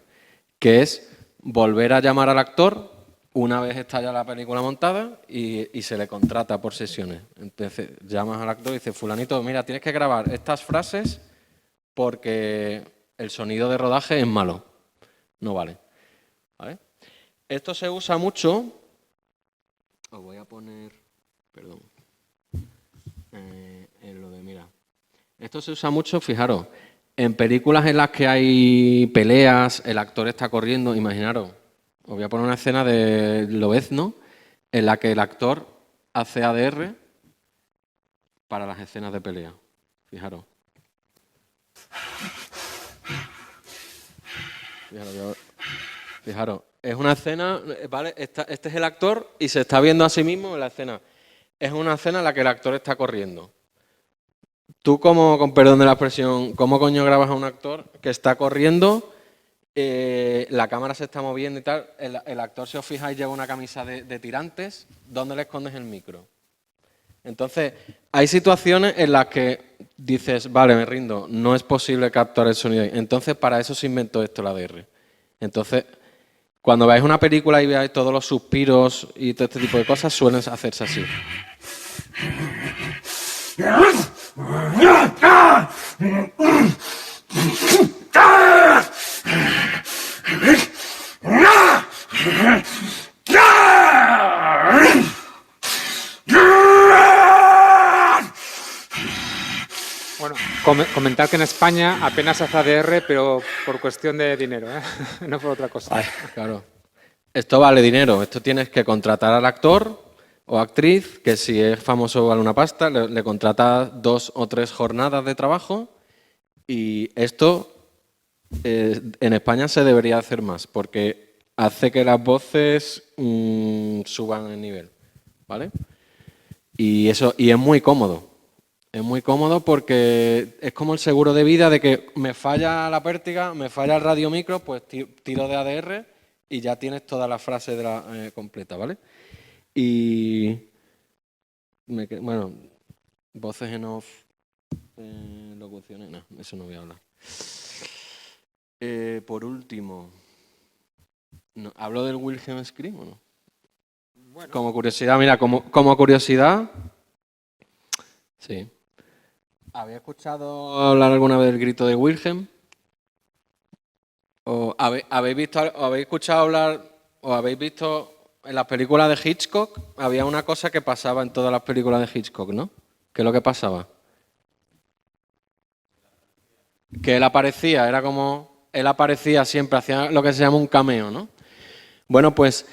que es volver a llamar al actor una vez está ya la película montada y se le contrata por sesiones. Entonces llamas al actor y dices, fulanito, mira, tienes que grabar estas frases porque el sonido de rodaje es malo, no vale. ¿Vale? Esto se usa mucho, os voy a poner, perdón, en lo de, mira, esto se usa mucho, fijaros, en películas en las que hay peleas, el actor está corriendo, imaginaros, os voy a poner una escena de Lobezno en la que el actor hace ADR para las escenas de pelea. Fijaros. Fijaros. Es una escena, ¿vale? Este es el actor y se está viendo a sí mismo en la escena. Es una escena en la que el actor está corriendo. Tú, con perdón de la expresión, ¿cómo coño grabas a un actor que está corriendo? La cámara se está moviendo y tal, el actor, si os fijáis, lleva una camisa de tirantes, ¿dónde le escondes el micro? Entonces, hay situaciones en las que dices, vale, me rindo, no es posible captar el sonido ahí. Entonces, para eso se inventó esto, la ADR. Entonces, cuando veáis una película y veáis todos los suspiros y todo este tipo de cosas, suelen hacerse así. Bueno, comentar que en España apenas hace ADR, pero por cuestión de dinero, ¿eh? No por otra cosa. Ay, claro. Esto vale dinero. Esto tienes que contratar al actor o actriz, que si es famoso vale una pasta, le contratas 2 o 3 jornadas de trabajo y esto en España se debería hacer más porque hace que las voces suban el nivel, ¿vale? Y es muy cómodo. Es muy cómodo porque es como el seguro de vida de que me falla la pértiga, me falla el radiomicro, pues tiro de ADR y ya tienes toda la frase completa, ¿vale? Y bueno, voces en off, locuciones, no, eso no voy a hablar. Por último, ¿hablo del Wilhelm Scream o no? Bueno. Como curiosidad, mira, como curiosidad, sí. ¿Habéis escuchado hablar alguna vez del grito de Wilhelm? ¿O habéis escuchado hablar o habéis visto en las películas de Hitchcock? Había una cosa que pasaba en todas las películas de Hitchcock, ¿no? ¿Qué es lo que pasaba? Que él aparecía, era como... Él aparecía siempre, hacía lo que se llama un cameo, ¿no? Bueno, pues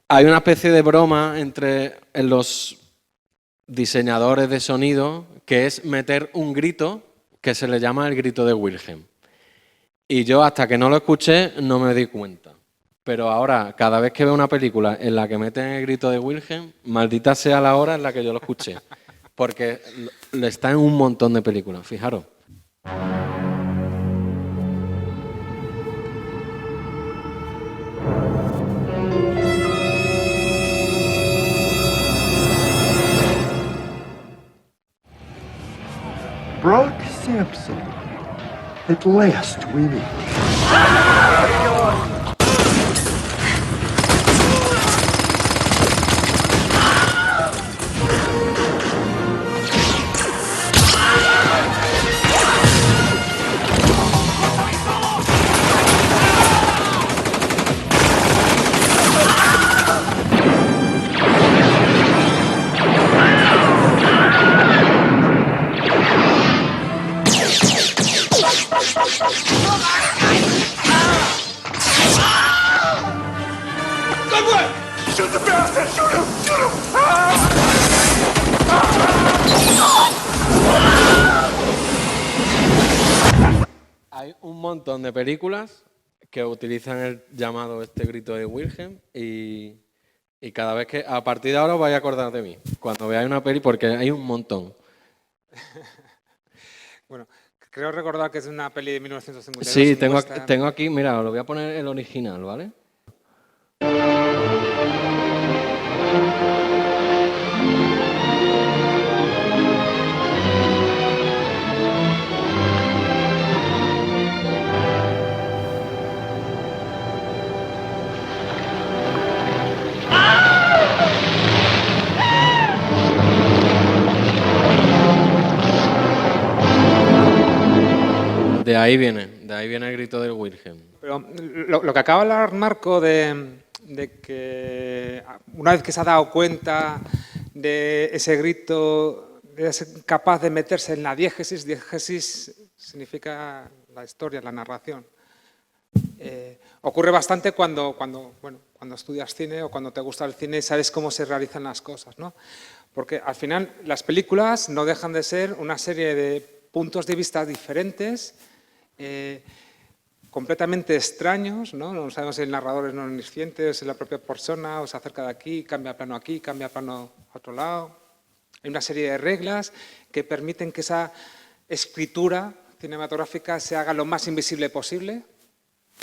hay una especie de broma entre los diseñadores de sonido que es meter un grito que se le llama el grito de Wilhelm. Y yo hasta que no lo escuché no me di cuenta. Pero ahora, cada vez que veo una película en la que meten el grito de Wilhelm, maldita sea la hora en la que yo lo escuché. Porque está en un montón de películas, fijaros. Brock Sampson. At last we meet. Shoot the bastard! Shoot him! Shoot him! Hay un montón de películas que utilizan el llamado este grito de Wilhelm y cada vez que, a partir de ahora os vais a acordar de mí, cuando veáis una peli, porque hay un montón. Bueno, creo recordar que es una peli de 1952. Sí, tengo aquí, mira, os lo voy a poner el original, ¿vale? De ahí viene el grito del Wilhelm. Pero lo que acaba de hablar Marco de que una vez que se ha dado cuenta de ese grito, de ser capaz de meterse en la diégesis significa la historia, la narración. Ocurre bastante cuando estudias cine o cuando te gusta el cine y sabes cómo se realizan las cosas, ¿no? Porque al final las películas no dejan de ser una serie de puntos de vista diferentes, completamente extraños, ¿no? No sabemos si el narrador es no omnisciente, o si es la propia persona, o se acerca de aquí, cambia plano aquí, cambia plano a otro lado. Hay una serie de reglas que permiten que esa escritura cinematográfica se haga lo más invisible posible,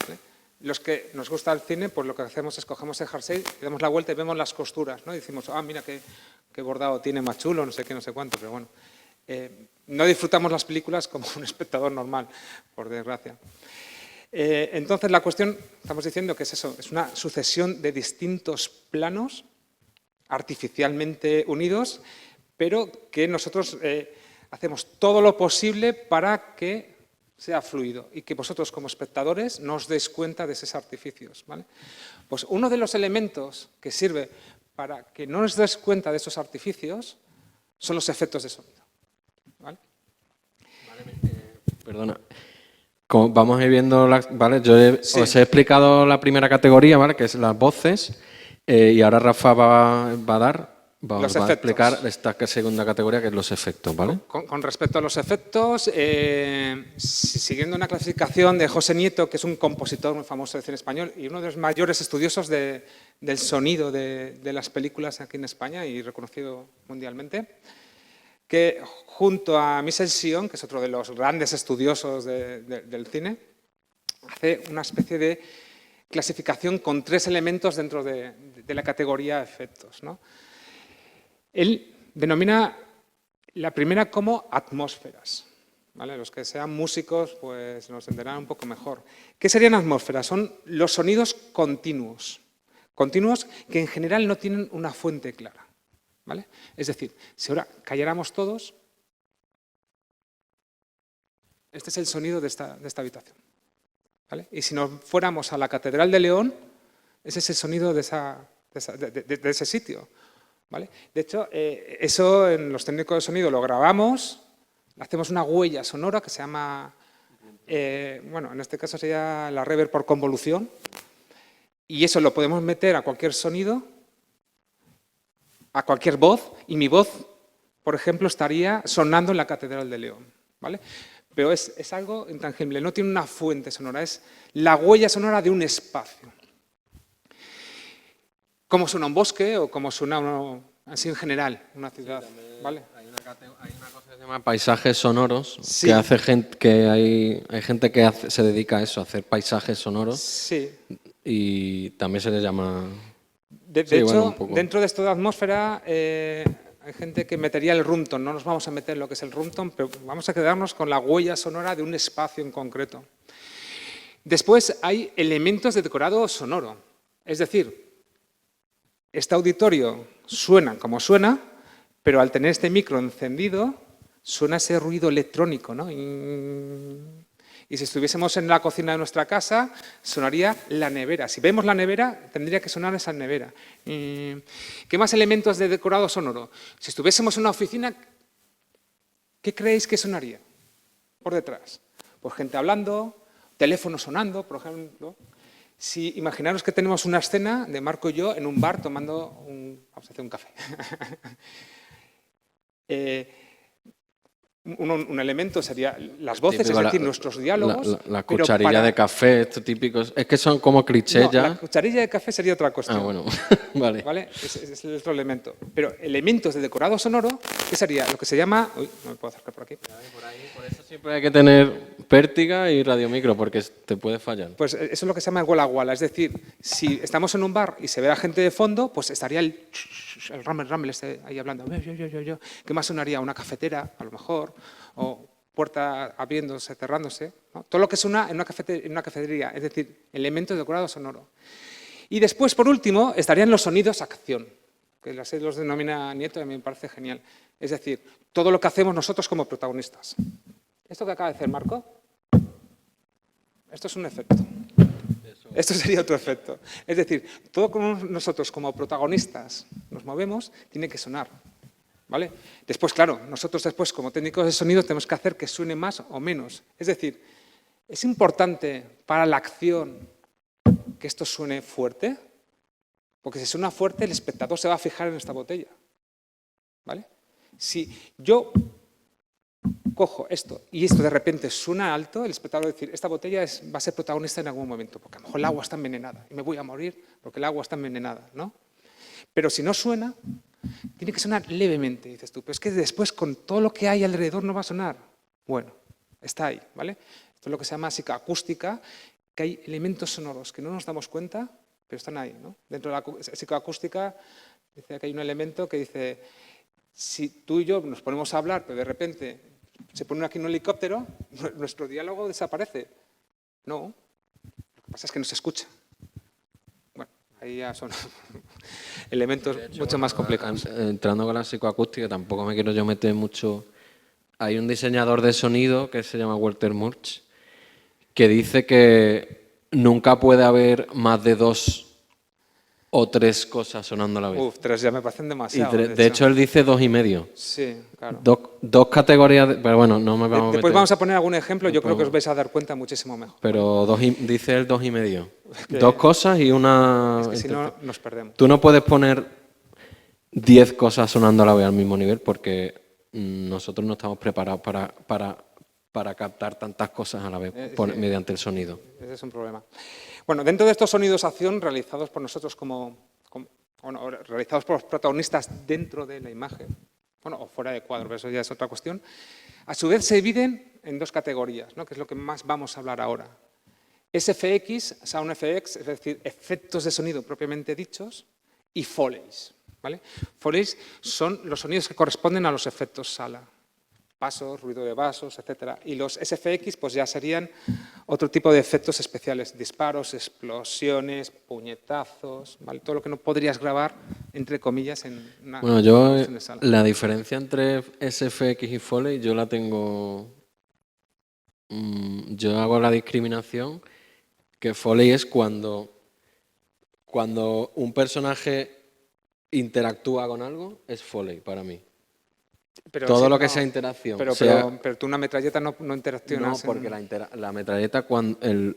¿vale? Los que nos gusta el cine, pues lo que hacemos es cogemos el jersey, le damos la vuelta y vemos las costuras, ¿no? Y decimos, ah, mira qué bordado tiene más chulo, no sé qué, no sé cuánto, pero bueno. No disfrutamos las películas como un espectador normal, por desgracia. Entonces, la cuestión, estamos diciendo que es eso, es una sucesión de distintos planos artificialmente unidos, pero que nosotros hacemos todo lo posible para que sea fluido y que vosotros como espectadores no os deis cuenta de esos artificios, ¿vale? Pues uno de los elementos que sirve para que no os deis cuenta de esos artificios son los efectos de sonido, ¿vale? Perdona. Como vamos a ir viendo, ¿vale? Os he explicado la primera categoría, ¿vale? Que es las voces, y ahora Rafa va a explicar esta segunda categoría, que es los efectos, ¿vale? Con respecto a los efectos, siguiendo una clasificación de José Nieto, que es un compositor muy famoso de cine español y uno de los mayores estudiosos del sonido de las películas aquí en España y reconocido mundialmente, que junto a Michel Sion, que es otro de los grandes estudiosos del cine, hace una especie de clasificación con 3 elementos dentro de la categoría efectos, ¿no? Él denomina la primera como atmósferas, ¿vale? Los que sean músicos pues nos entenderán un poco mejor. ¿Qué serían atmósferas? Son los sonidos continuos que en general no tienen una fuente clara, ¿vale? Es decir, si ahora calláramos todos, este es el sonido de esta habitación, ¿vale? Y si nos fuéramos a la Catedral de León, ese es el sonido de ese sitio, ¿vale? De hecho, eso en los técnicos de sonido lo grabamos, hacemos una huella sonora que se llama, bueno, en este caso sería la reverb por convolución, y eso lo podemos meter a cualquier sonido, a cualquier voz, y mi voz, por ejemplo, estaría sonando en la Catedral de León, ¿vale? Pero es algo intangible, no tiene una fuente sonora, es la huella sonora de un espacio. Cómo suena un bosque o cómo suena así en general una ciudad, sí, ¿vale? Hay una cosa que se llama paisajes sonoros, sí, que hay gente que se dedica a eso, a hacer paisajes sonoros. Sí. Y también se les llama... De hecho, dentro de esto de atmósfera, Hay gente que metería el roomtone, no nos vamos a meter en lo que es el roomtone, pero vamos a quedarnos con la huella sonora de un espacio en concreto. Después hay elementos de decorado sonoro, es decir, este auditorio suena como suena, pero al tener este micro encendido, suena ese ruido electrónico, ¿no? Y si estuviésemos en la cocina de nuestra casa, sonaría la nevera. Si vemos la nevera, tendría que sonar esa nevera. ¿Qué más elementos de decorado sonoro? Si estuviésemos en una oficina, ¿qué creéis que sonaría por detrás? Pues gente hablando, teléfono sonando, por ejemplo. Si imaginaros que tenemos una escena de Marco y yo en un bar tomando vamos a hacer un café. Un elemento sería las voces, es decir, nuestros diálogos. La cucharilla de café, estos típicos. Es que son como clichés ya. La cucharilla de café sería otra cuestión. Ah, bueno, vale. ¿Vale? Es el otro elemento. Pero elementos de decorado sonoro, ¿qué sería? Lo que se llama. Uy, no me puedo acercar por aquí. Por eso siempre hay que tener pértiga y radiomicro, porque te puede fallar. Pues eso es lo que se llama el guala guala. Es decir, si estamos en un bar y se ve a gente de fondo, pues estaría el rumble ahí hablando. Yo. ¿Qué más sonaría? Una cafetera, a lo mejor, o puerta abriéndose, cerrándose, ¿no? Todo lo que suena en una cafetería, es decir, elementos de decorado sonoro. Y después, por último, estarían los sonidos acción, que los denomina Nieto y a mí me parece genial. Es decir, todo lo que hacemos nosotros como protagonistas. Esto que acaba de hacer Marco, esto es un efecto. Esto sería otro efecto. Es decir, todo como nosotros como protagonistas nos movemos, tiene que sonar. ¿Vale? Después, claro, nosotros después como técnicos de sonido tenemos que hacer que suene más o menos. Es decir, es importante para la acción que esto suene fuerte, porque si suena fuerte el espectador se va a fijar en esta botella. ¿Vale? Si yo cojo esto y esto de repente suena alto, el espectador va a decir, esta botella va a ser protagonista en algún momento, porque a lo mejor el agua está envenenada y me voy a morir porque el agua está envenenada, ¿no? Pero si no suena, tiene que sonar levemente, dices tú, pero es que después con todo lo que hay alrededor no va a sonar. Bueno, está ahí, ¿vale? Esto es lo que se llama psicoacústica, que hay elementos sonoros que no nos damos cuenta, pero están ahí, ¿no? Dentro de la psicoacústica dice que hay un elemento que dice, si tú y yo nos ponemos a hablar, pero de repente se pone aquí un helicóptero, nuestro diálogo desaparece. No, lo que pasa es que no se escucha. Bueno, ahí ya son elementos mucho más complicados. Entrando con la psicoacústica, tampoco me quiero yo meter mucho. Hay un diseñador de sonido que se llama Walter Murch, que dice que nunca puede haber más de 2 o 3 cosas sonando a la vez. 3 ya me parecen demasiado. De hecho, él dice 2,5. Sí, claro. Dos categorías, pero bueno, no me vamos a meter. Después vamos a poner algún ejemplo, yo creo que os vais a dar cuenta muchísimo mejor. Pero dice él 2,5. 2 cosas y una... Es que si no, nos perdemos. Tú no puedes poner 10 cosas sonando a la vez al mismo nivel porque nosotros no estamos preparados para captar tantas cosas a la vez mediante el sonido. Ese es un problema. Bueno, dentro de estos sonidos acción realizados por nosotros realizados por los protagonistas dentro de la imagen, bueno, o fuera de cuadro, pero eso ya es otra cuestión, a su vez se dividen en 2 categorías, ¿no? Que es lo que más vamos a hablar ahora. SFX, Sound FX, es decir, efectos de sonido propiamente dichos, y Foleys, ¿vale? Foleys son los sonidos que corresponden a los efectos sala. Pasos, ruido de vasos, etc. Y los SFX pues ya serían otro tipo de efectos especiales, disparos, explosiones, puñetazos, ¿vale? Todo lo que no podrías grabar, entre comillas, en una grabación de sala. La diferencia entre SFX y Foley yo la tengo... yo hago la discriminación que Foley es cuando un personaje interactúa con algo, es Foley para mí. Pero todo sí, lo que sea interacción. Pero tú una metralleta no interaccionas. No, porque la metralleta,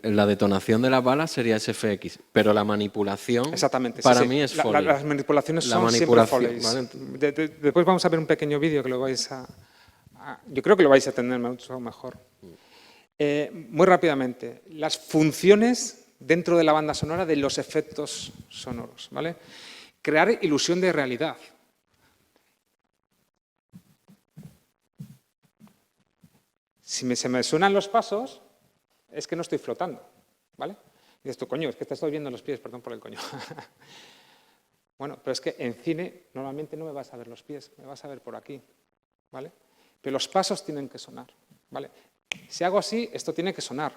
la detonación de las balas sería SFX, pero la manipulación para mí es Foley. Las manipulaciones son siempre Foleys. ¿Vale? Después vamos a ver un pequeño vídeo que lo vais a... Yo creo que lo vais a entender mucho mejor. Muy rápidamente, las funciones dentro de la banda sonora de los efectos sonoros, ¿vale? Crear ilusión de realidad. Si se me suenan los pasos, es que no estoy flotando, ¿vale? Y dices tú, coño, es que te estoy viendo los pies, perdón por el coño. Bueno, pero es que en cine normalmente no me vas a ver los pies, me vas a ver por aquí, ¿vale? Pero los pasos tienen que sonar, ¿vale? Si hago así, esto tiene que sonar,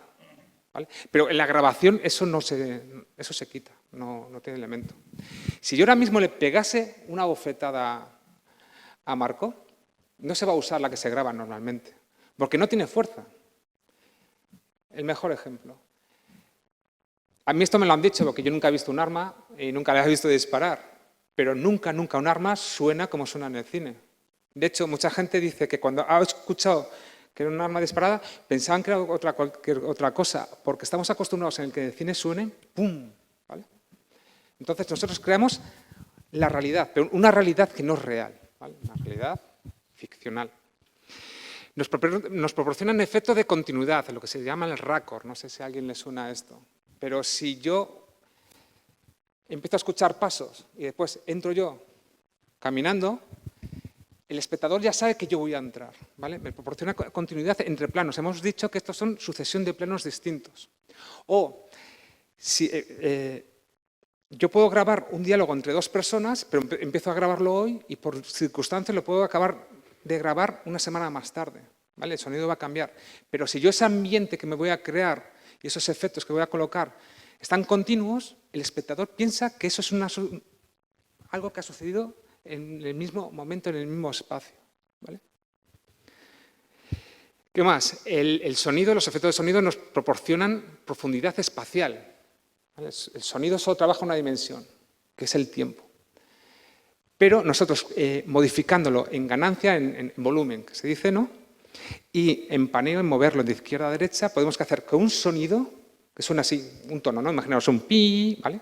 ¿vale? Pero en la grabación eso se quita, no tiene elemento. Si yo ahora mismo le pegase una bofetada a Marco, no se va a usar la que se graba normalmente, porque no tiene fuerza. El mejor ejemplo. A mí esto me lo han dicho, porque yo nunca he visto un arma y nunca la he visto disparar, pero nunca un arma suena como suena en el cine. De hecho, mucha gente dice que cuando ha escuchado que era un arma disparada, pensaban que era cualquier otra cosa, porque estamos acostumbrados en el que el cine suene ¡pum! ¿Vale? Entonces nosotros creamos la realidad, pero una realidad que no es real, ¿vale? Una realidad ficcional. Nos proporcionan efectos de continuidad, lo que se llama el raccord. No sé si a alguien le suena esto. Pero si yo empiezo a escuchar pasos y después entro yo caminando, el espectador ya sabe que yo voy a entrar, ¿vale? Me proporciona continuidad entre planos. Hemos dicho que estos son sucesión de planos distintos. O si yo puedo grabar un diálogo entre dos personas, pero empiezo a grabarlo hoy y por circunstancias lo puedo acabar de grabar una semana más tarde, ¿vale? El sonido va a cambiar. Pero si yo ese ambiente que me voy a crear y esos efectos que voy a colocar están continuos, el espectador piensa que eso es algo que ha sucedido en el mismo momento, en el mismo espacio, ¿vale? ¿Qué más? El sonido, los efectos de sonido nos proporcionan profundidad espacial, ¿vale? El sonido solo trabaja una dimensión, que es el tiempo. Pero nosotros, modificándolo en ganancia, en volumen, que se dice, ¿no? Y en paneo, en moverlo de izquierda a derecha, podemos hacer que un sonido, que suena así, un tono, ¿no? Imaginaos un pi, ¿vale?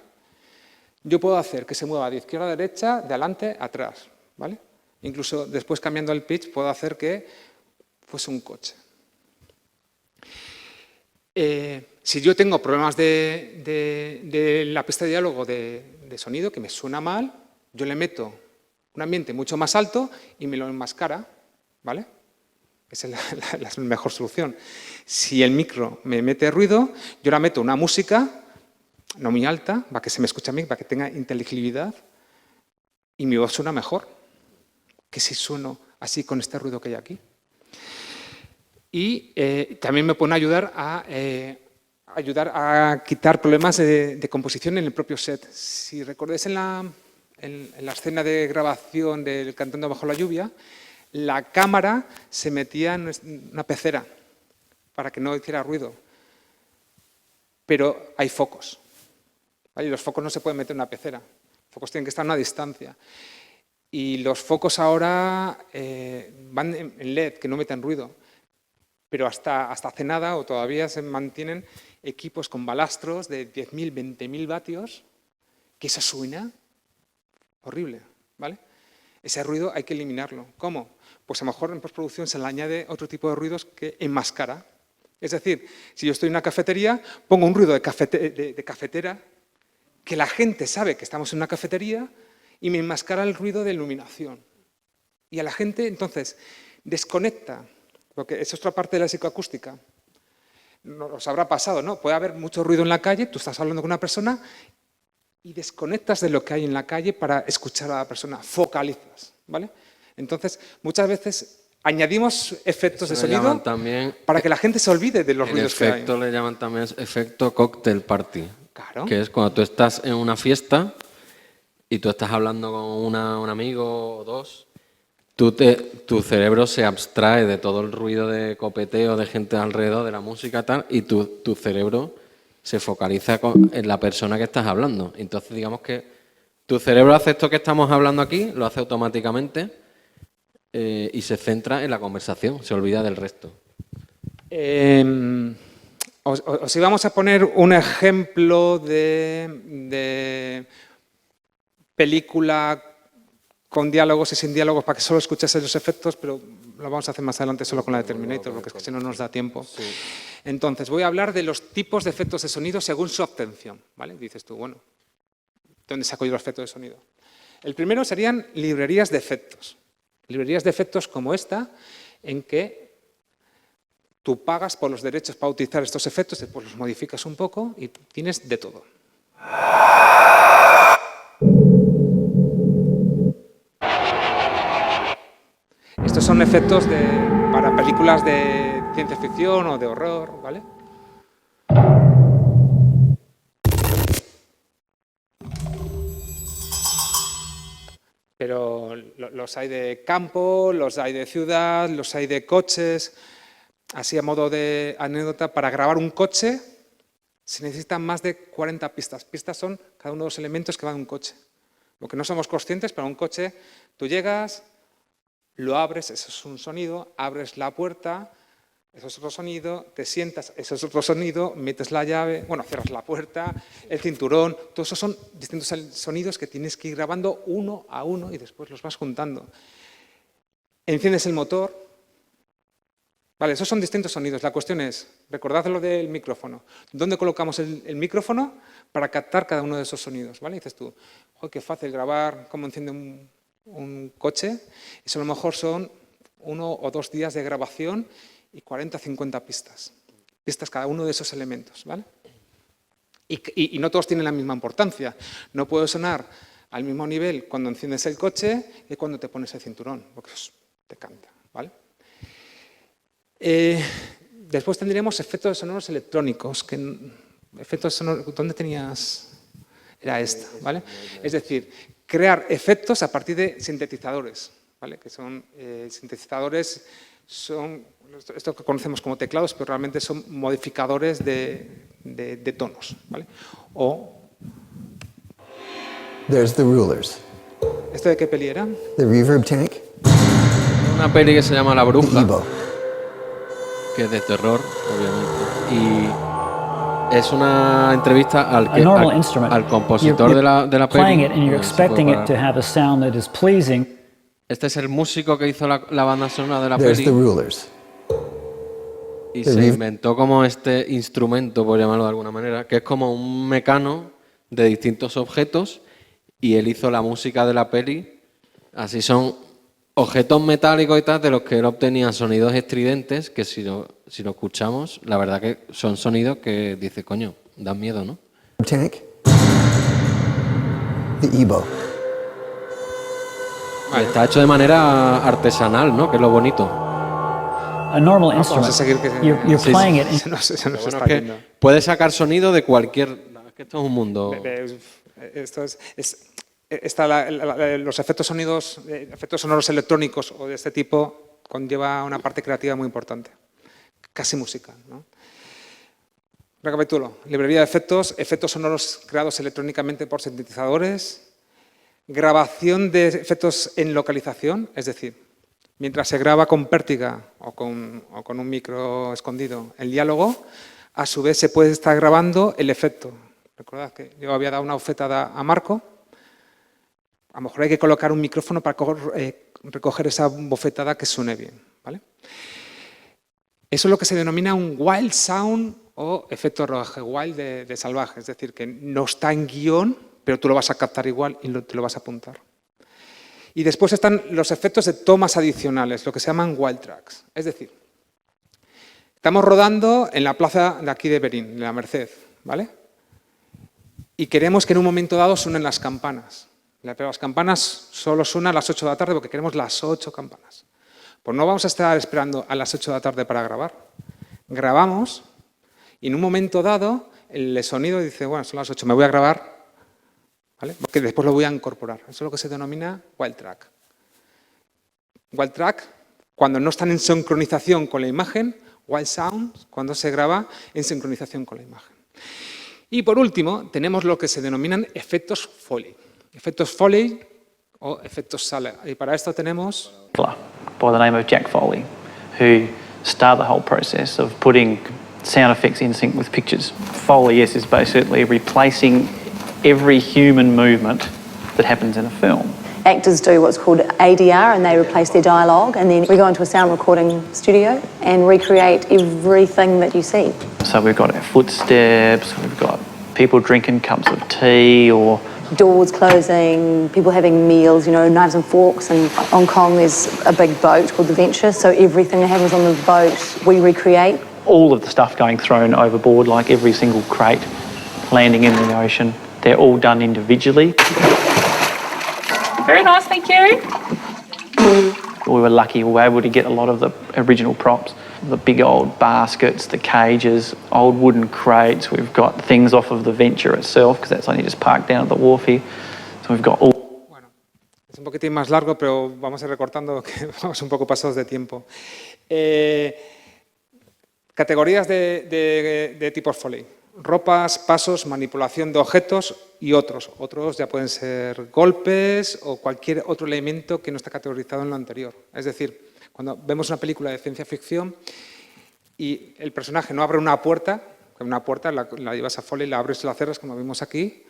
Yo puedo hacer que se mueva de izquierda a derecha, de adelante a atrás, ¿vale? Incluso después cambiando el pitch puedo hacer que fuese un coche. Si yo tengo problemas de la pista de diálogo de sonido, que me suena mal, yo le meto un ambiente mucho más alto y me lo enmascara, ¿vale? Esa es la mejor solución. Si el micro me mete ruido, yo le meto una música no muy alta, para que se me escuche a mí, para que tenga inteligibilidad, y mi voz suena mejor que si sueno así con este ruido que hay aquí. Y también me pueden ayudar a quitar problemas de composición en el propio set. Si recordáis en la escena de grabación del Cantando bajo la lluvia, la cámara se metía en una pecera para que no hiciera ruido. Pero hay focos, ¿vale? Y los focos no se pueden meter en una pecera. Los focos tienen que estar a una distancia. Y los focos ahora van en LED, que no meten ruido. Pero hasta hace nada, o todavía se mantienen equipos con balastros de 10.000, 20.000 vatios, que eso suena horrible, ¿vale? Ese ruido hay que eliminarlo. ¿Cómo? Pues a lo mejor en postproducción se le añade otro tipo de ruidos que enmascara. Es decir, si yo estoy en una cafetería, pongo un ruido de cafetera, que la gente sabe que estamos en una cafetería y me enmascara el ruido de iluminación. Y a la gente, entonces, desconecta, porque es otra parte de la psicoacústica. Os habrá pasado, ¿no? Puede haber mucho ruido en la calle, tú estás hablando con una persona y desconectas de lo que hay en la calle para escuchar a la persona, focalizas, ¿vale? Entonces, muchas veces añadimos efectos de sonido también, para que la gente se olvide de los ruidos que hay. El efecto le llaman también efecto cocktail party, claro. Que es cuando tú estás en una fiesta y tú estás hablando con un amigo o dos, tu cerebro se abstrae de todo el ruido de copeteo de gente alrededor, de la música tal, y tu cerebro se focaliza en la persona que estás hablando. Entonces, digamos que tu cerebro hace esto que estamos hablando aquí, lo hace automáticamente y se centra en la conversación, se olvida del resto. Os íbamos a poner un ejemplo de película con diálogos y sin diálogos para que solo escuchases los efectos, pero lo vamos a hacer más adelante solo con la de Terminator, porque es que si no nos da tiempo. Sí. Entonces, voy a hablar de los tipos de efectos de sonido según su obtención, ¿vale? Dices tú, bueno, ¿dónde saco yo los efectos de sonido? El primero serían librerías de efectos. Librerías de efectos como esta, en que tú pagas por los derechos para utilizar estos efectos, después los modificas un poco y tienes de todo. Estos son efectos para películas de ciencia ficción o de horror, ¿vale? Pero los hay de campo, los hay de ciudad, los hay de coches. Así a modo de anécdota, para grabar un coche se necesitan más de 40 pistas. Pistas son cada uno de los elementos que van en un coche. Lo que no somos conscientes, pero un coche, tú llegas, lo abres, eso es un sonido, abres la puerta, eso es otro sonido, te sientas, eso es otro sonido, metes la llave, bueno, cierras la puerta, el cinturón, todos esos son distintos sonidos que tienes que ir grabando uno a uno y después los vas juntando. Enciendes el motor. Vale, esos son distintos sonidos. La cuestión es, recordad lo del micrófono. ¿Dónde colocamos el micrófono para captar cada uno de esos sonidos? ¿Vale? Dices tú, joder, qué fácil grabar cómo enciende un coche. Eso a lo mejor son 1 o 2 días de grabación y 40 o 50 pistas. Pistas cada uno de esos elementos, ¿vale? Y no todos tienen la misma importancia. No puede sonar al mismo nivel cuando enciendes el coche que cuando te pones el cinturón, porque eso te canta, ¿vale? Después tendríamos efectos sonoros electrónicos. Efectos sonoros, ¿dónde tenías? Era esta, ¿vale? Es decir, crear efectos a partir de sintetizadores, ¿vale? Que son sintetizadores, son esto que conocemos como teclados, pero realmente son modificadores de tonos, ¿vale? There's The Rulers. ¿Esto de qué peli era? The Reverb Tank. Una peli que se llama La Bruja, que es de terror, obviamente. Y es una entrevista al compositor de la peli. Este es el músico que hizo la banda sonora de la peli. The Rulers. Y se inventó como este instrumento, por llamarlo de alguna manera, que es como un mecano de distintos objetos, y él hizo la música de la peli. Así son objetos metálicos y tal, de los que él obtenía sonidos estridentes, que si lo escuchamos, la verdad que son sonidos que dice, coño, dan miedo, ¿no? Tank. The Ebo. Está hecho de manera artesanal, ¿no? Que es lo bonito. A normal instrument, you're playing it. Puedes sacar sonido de cualquier... Es que esto es un mundo... Los efectos sonoros electrónicos o de este tipo conlleva una parte creativa muy importante, casi musical, ¿no? Recapitulo: librería de efectos, efectos sonoros creados electrónicamente por sintetizadores, grabación de efectos en localización, es decir, mientras se graba con pértiga o con un micro escondido el diálogo, a su vez se puede estar grabando el efecto. Recordad que yo había dado una bofetada a Marco. A lo mejor hay que colocar un micrófono para recoger esa bofetada que suene bien, ¿vale? Eso es lo que se denomina un wild sound o efecto rodaje, wild de salvaje. Es decir, que no está en guión, pero tú lo vas a captar igual y te lo vas a apuntar. Y después están los efectos de tomas adicionales, lo que se llaman wild tracks. Es decir, estamos rodando en la plaza de aquí de Berín, en la Merced, ¿vale? Y queremos que en un momento dado suenen las campanas. Pero las campanas solo suenan a las 8 de la tarde porque queremos las 8 campanas. Pues no vamos a estar esperando a las 8 de la tarde para grabar. Grabamos y en un momento dado el sonido dice, bueno, son las 8, me voy a grabar, ¿vale? Porque después lo voy a incorporar. Eso es lo que se denomina wild track. Wild track, cuando no están en sincronización con la imagen, wild sound, cuando se graba en sincronización con la imagen. Y por último, tenemos lo que se denominan efectos Foley. Efectos Foley o efectos sala. Y para esto tenemos... by the name of Jack Foley, who started the whole process of putting sound effects in sync with pictures. Foley, yes, is basically replacing every human movement that happens in a film. Actors do what's called ADR and they replace their dialogue, and then we go into a sound recording studio and recreate everything that you see. So we've got our footsteps, we've got people drinking cups of tea, or doors closing, people having meals, you know, knives and forks. And Hong Kong there's a big boat called the Venture, so everything that happens on the boat we recreate. All of the stuff going thrown overboard, like every single crate landing in the ocean, they're all done individually. Very nice, thank you. We were lucky we were able to get a lot of the original props. The big old baskets, the cages, old wooden crates. We've got things off of the Venture itself, because that's only just parked down at the wharf here. So we've got all... Es un poquitín más largo, pero vamos a ir recortando, que vamos un poco pasados de tiempo. Categorías de tipos Foley. Ropas, pasos, manipulación de objetos y otros. Otros ya pueden ser golpes o cualquier otro elemento que no está categorizado en lo anterior. Es decir, cuando vemos una película de ciencia ficción y el personaje no abre una puerta la llevas a Foley, la abres y la cierras como vimos aquí.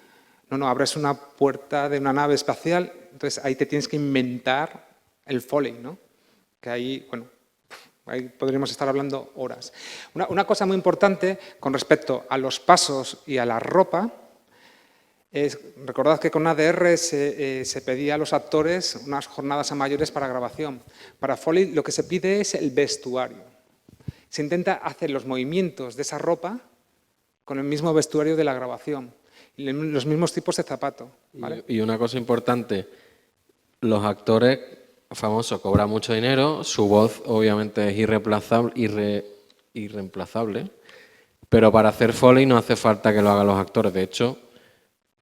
No, abres una puerta de una nave espacial, entonces ahí te tienes que inventar el Foley, ¿no? Que ahí, bueno, ahí podríamos estar hablando horas. Una cosa muy importante con respecto a los pasos y a la ropa es, recordad que con ADR se pedía a los actores unas jornadas a mayores para grabación. Para Foley lo que se pide es el vestuario. Se intenta hacer los movimientos de esa ropa con el mismo vestuario de la grabación. Los mismos tipos de zapato. ¿Vale? Y una cosa importante, los actores famosos cobran mucho dinero, su voz obviamente es irreemplazable, pero para hacer Foley no hace falta que lo hagan los actores. De hecho,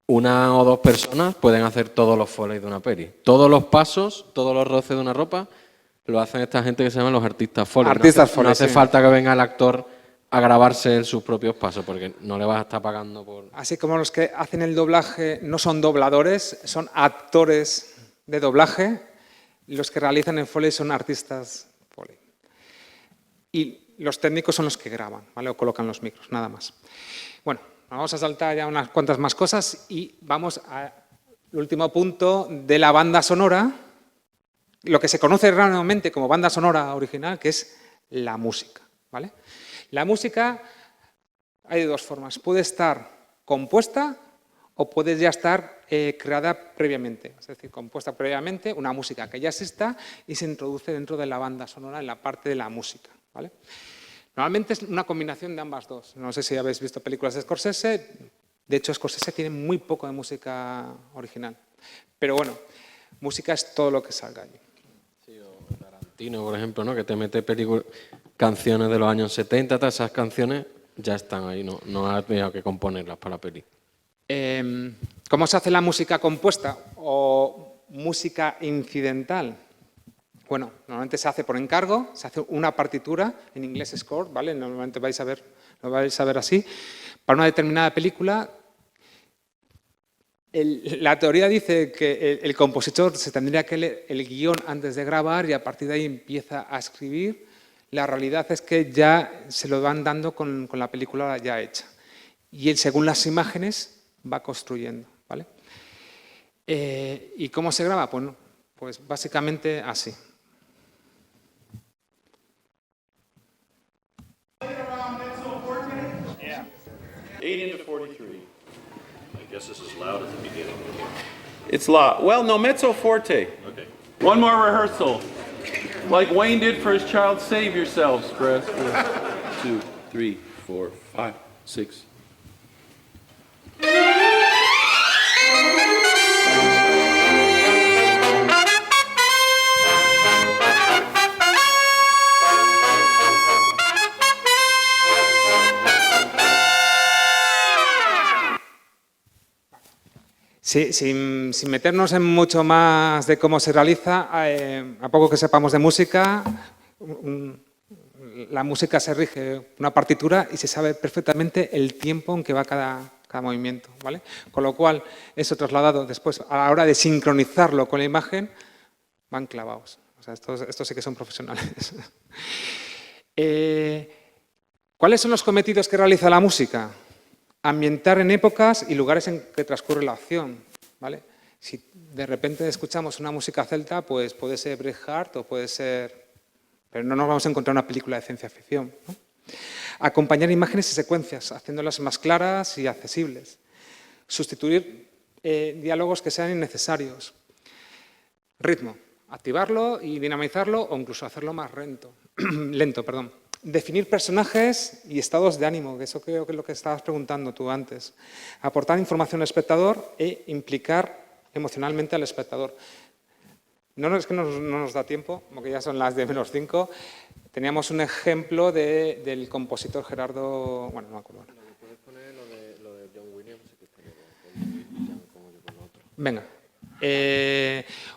una o dos personas pueden hacer todos los Foley de una peli. Todos los pasos, todos los roces de una ropa, lo hacen esta gente que se llaman los artistas Foley. No hace falta que venga el actor a grabarse sus propios pasos, porque no le vas a estar pagando por... Así como los que hacen el doblaje no son dobladores, son actores de doblaje, los que realizan el Foley son artistas Foley. Y los técnicos son los que graban, ¿vale? O colocan los micros, nada más. Bueno, vamos a saltar ya unas cuantas más cosas y vamos al último punto de la banda sonora, lo que se conoce realmente como banda sonora original, que es la música, ¿vale? La música hay de dos formas. Puede estar compuesta o puede ya estar creada previamente. Es decir, compuesta previamente, una música que ya exista y se introduce dentro de la banda sonora en la parte de la música, ¿vale? Normalmente es una combinación de ambas dos. No sé si habéis visto películas de Scorsese. De hecho, Scorsese tiene muy poco de música original. Pero bueno, música es todo lo que salga allí. Sí, o Tarantino, por ejemplo, ¿no? Que te mete canciones de los años 70, todas esas canciones ya están ahí, no has tenido que componerlas para la peli. ¿Cómo se hace la música compuesta o música incidental? Bueno, normalmente se hace por encargo, se hace una partitura, en inglés score, ¿vale? Normalmente lo vais a ver así, para una determinada película. La teoría dice que el compositor se tendría que leer el guión antes de grabar y a partir de ahí empieza a escribir. La realidad es que ya se lo van dando con la película ya hecha. Y él, según las imágenes, va construyendo, ¿vale? ¿Y cómo se graba? Bueno, pues básicamente así. Yeah. 80 to 43. I guess this is loud at the beginning. It's loud. Well, no, mezzo forte. Okay. One more rehearsal. Like Wayne did for his child, save yourselves. Press 2, 3, 4, 5, 6. Sí, sin meternos en mucho más de cómo se realiza, a poco que sepamos de música, la música se rige una partitura y se sabe perfectamente el tiempo en que va cada movimiento, ¿vale? Con lo cual, eso trasladado después, a la hora de sincronizarlo con la imagen, van clavados. O sea, estos sí que son profesionales. ¿Cuáles son los cometidos que realiza la música? Ambientar en épocas y lugares en que transcurre la acción, ¿vale? Si de repente escuchamos una música celta, pues puede ser Braveheart o puede ser... Pero no nos vamos a encontrar una película de ciencia ficción, ¿no? Acompañar imágenes y secuencias, haciéndolas más claras y accesibles. Sustituir diálogos que sean innecesarios. Ritmo, activarlo y dinamizarlo o incluso hacerlo más lento. Definir personajes y estados de ánimo, que eso creo que es lo que estabas preguntando tú antes. Aportar información al espectador e implicar emocionalmente al espectador. No, es que no nos da tiempo, porque ya son las de -5. Teníamos un ejemplo del compositor Gerardo... Bueno, no me acuerdo. ¿Puedes poner lo de John Williams? Venga.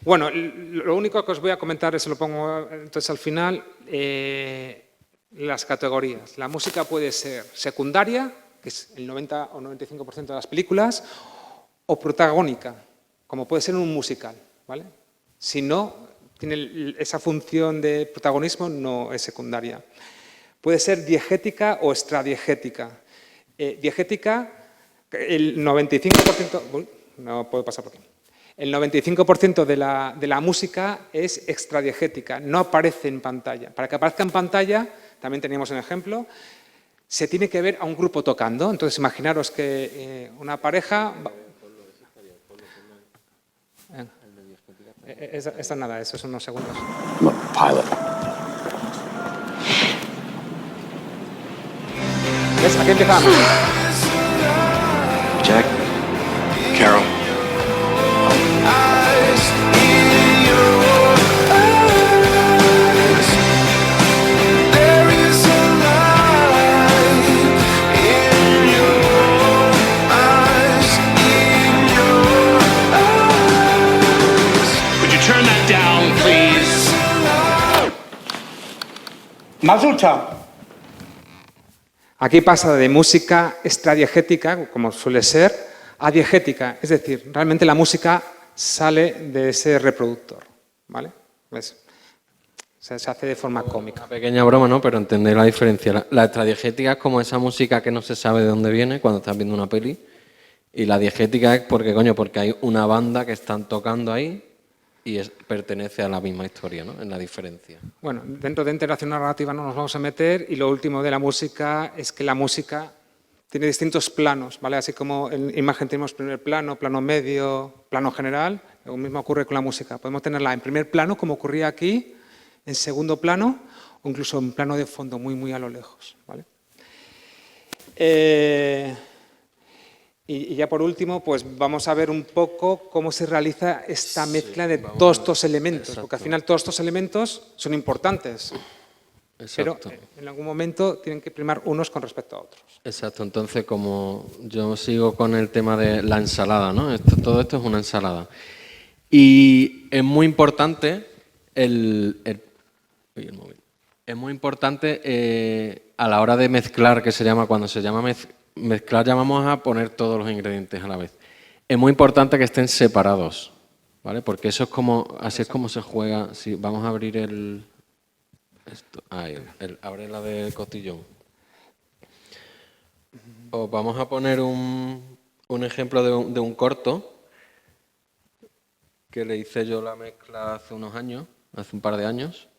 Bueno, lo único que os voy a comentar, eso lo pongo entonces al final, las categorías. La música puede ser secundaria, que es el 90 o 95% de las películas, o protagónica, como puede ser un musical, ¿vale? Si no tiene esa función de protagonismo, no es secundaria. Puede ser diegética o extradiegética. Diegética, el 95%... Uy, no puedo pasar por aquí. El 95% de la música es extradiegética, no aparece en pantalla. Para que aparezca en pantalla, también teníamos un ejemplo, se tiene que ver a un grupo tocando. Entonces, imaginaros que una pareja... Esta nada, eso son unos segundos. Pilot. ¿Ves? Aquí empezamos. Jack. Carol. Aquí pasa de música extradiegética, como suele ser, a diegética. Es decir, realmente la música sale de ese reproductor, ¿vale? ¿Ves? Se hace de forma cómica. Una pequeña broma, ¿no? Pero entender la diferencia. La extradiegética es como esa música que no se sabe de dónde viene cuando estás viendo una peli. Y la diegética es porque hay una banda que están tocando ahí y pertenece a la misma historia, ¿no? En la diferencia. Bueno, dentro de interacción narrativa no nos vamos a meter, y lo último de la música es que la música tiene distintos planos, ¿vale? Así como en imagen tenemos primer plano, plano medio, plano general, lo mismo ocurre con la música. Podemos tenerla en primer plano, como ocurría aquí, en segundo plano, o incluso en plano de fondo, muy, muy a lo lejos, ¿vale? Y ya por último, pues vamos a ver un poco cómo se realiza esta mezcla de todos estos elementos, exacto. Porque al final todos estos elementos son importantes, Exacto. pero en algún momento tienen que primar unos con respecto a otros. Exacto, entonces como yo sigo con el tema de la ensalada, ¿no? Todo esto es una ensalada. Y es muy importante es muy importante a la hora de mezclar, que se llama, cuando se llama mezclar, llamamos a poner todos los ingredientes a la vez. Es muy importante que estén separados, ¿vale? Porque eso es como, así es como se juega. Si vamos a abrir abre la de costillón. Os vamos a poner un ejemplo de un corto que le hice yo la mezcla hace unos años, hace un par de años.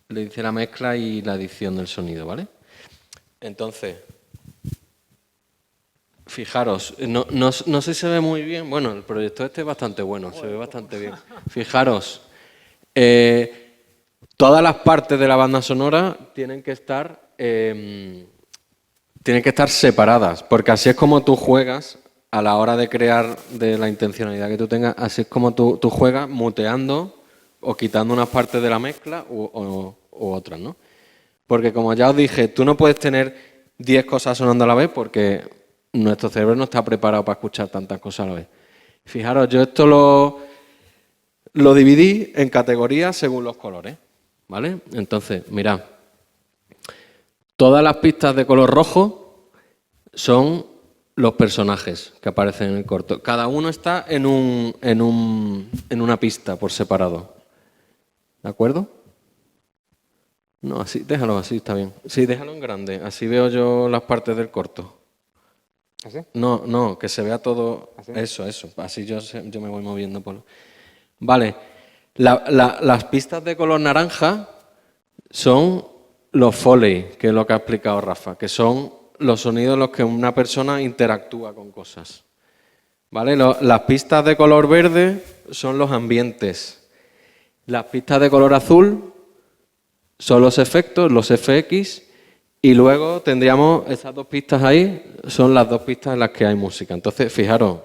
Le hice la mezcla y la edición del sonido, ¿vale? Entonces, fijaros, no sé si se ve muy bien. Bueno, el proyector este es bastante bueno, se ve bastante bien. Fijaros, todas las partes de la banda sonora tienen que estar separadas, porque así es como tú juegas a la hora de crear, de la intencionalidad que tú tengas, así es como tú juegas muteando o quitando unas partes de la mezcla u otras, ¿no? Porque como ya os dije, tú no puedes tener 10 cosas sonando a la vez porque nuestro cerebro no está preparado para escuchar tantas cosas a la vez. Fijaros, yo esto lo dividí en categorías según los colores, ¿vale? Entonces, mirad, todas las pistas de color rojo son los personajes que aparecen en el corto. Cada uno está en una pista por separado. ¿De acuerdo? No, así, déjalo así, está bien. Sí, déjalo en grande, así veo yo las partes del corto. ¿Así? No, que se vea todo. ¿Así? Eso. Así yo me voy moviendo por... Vale. Las pistas de color naranja son los foley, que es lo que ha explicado Rafa, que son los sonidos en los que una persona interactúa con cosas. ¿Vale? Las pistas de color verde son los ambientes. Las pistas de color azul son los efectos, los FX, y luego tendríamos esas dos pistas ahí, son las dos pistas en las que hay música. Entonces, fijaros,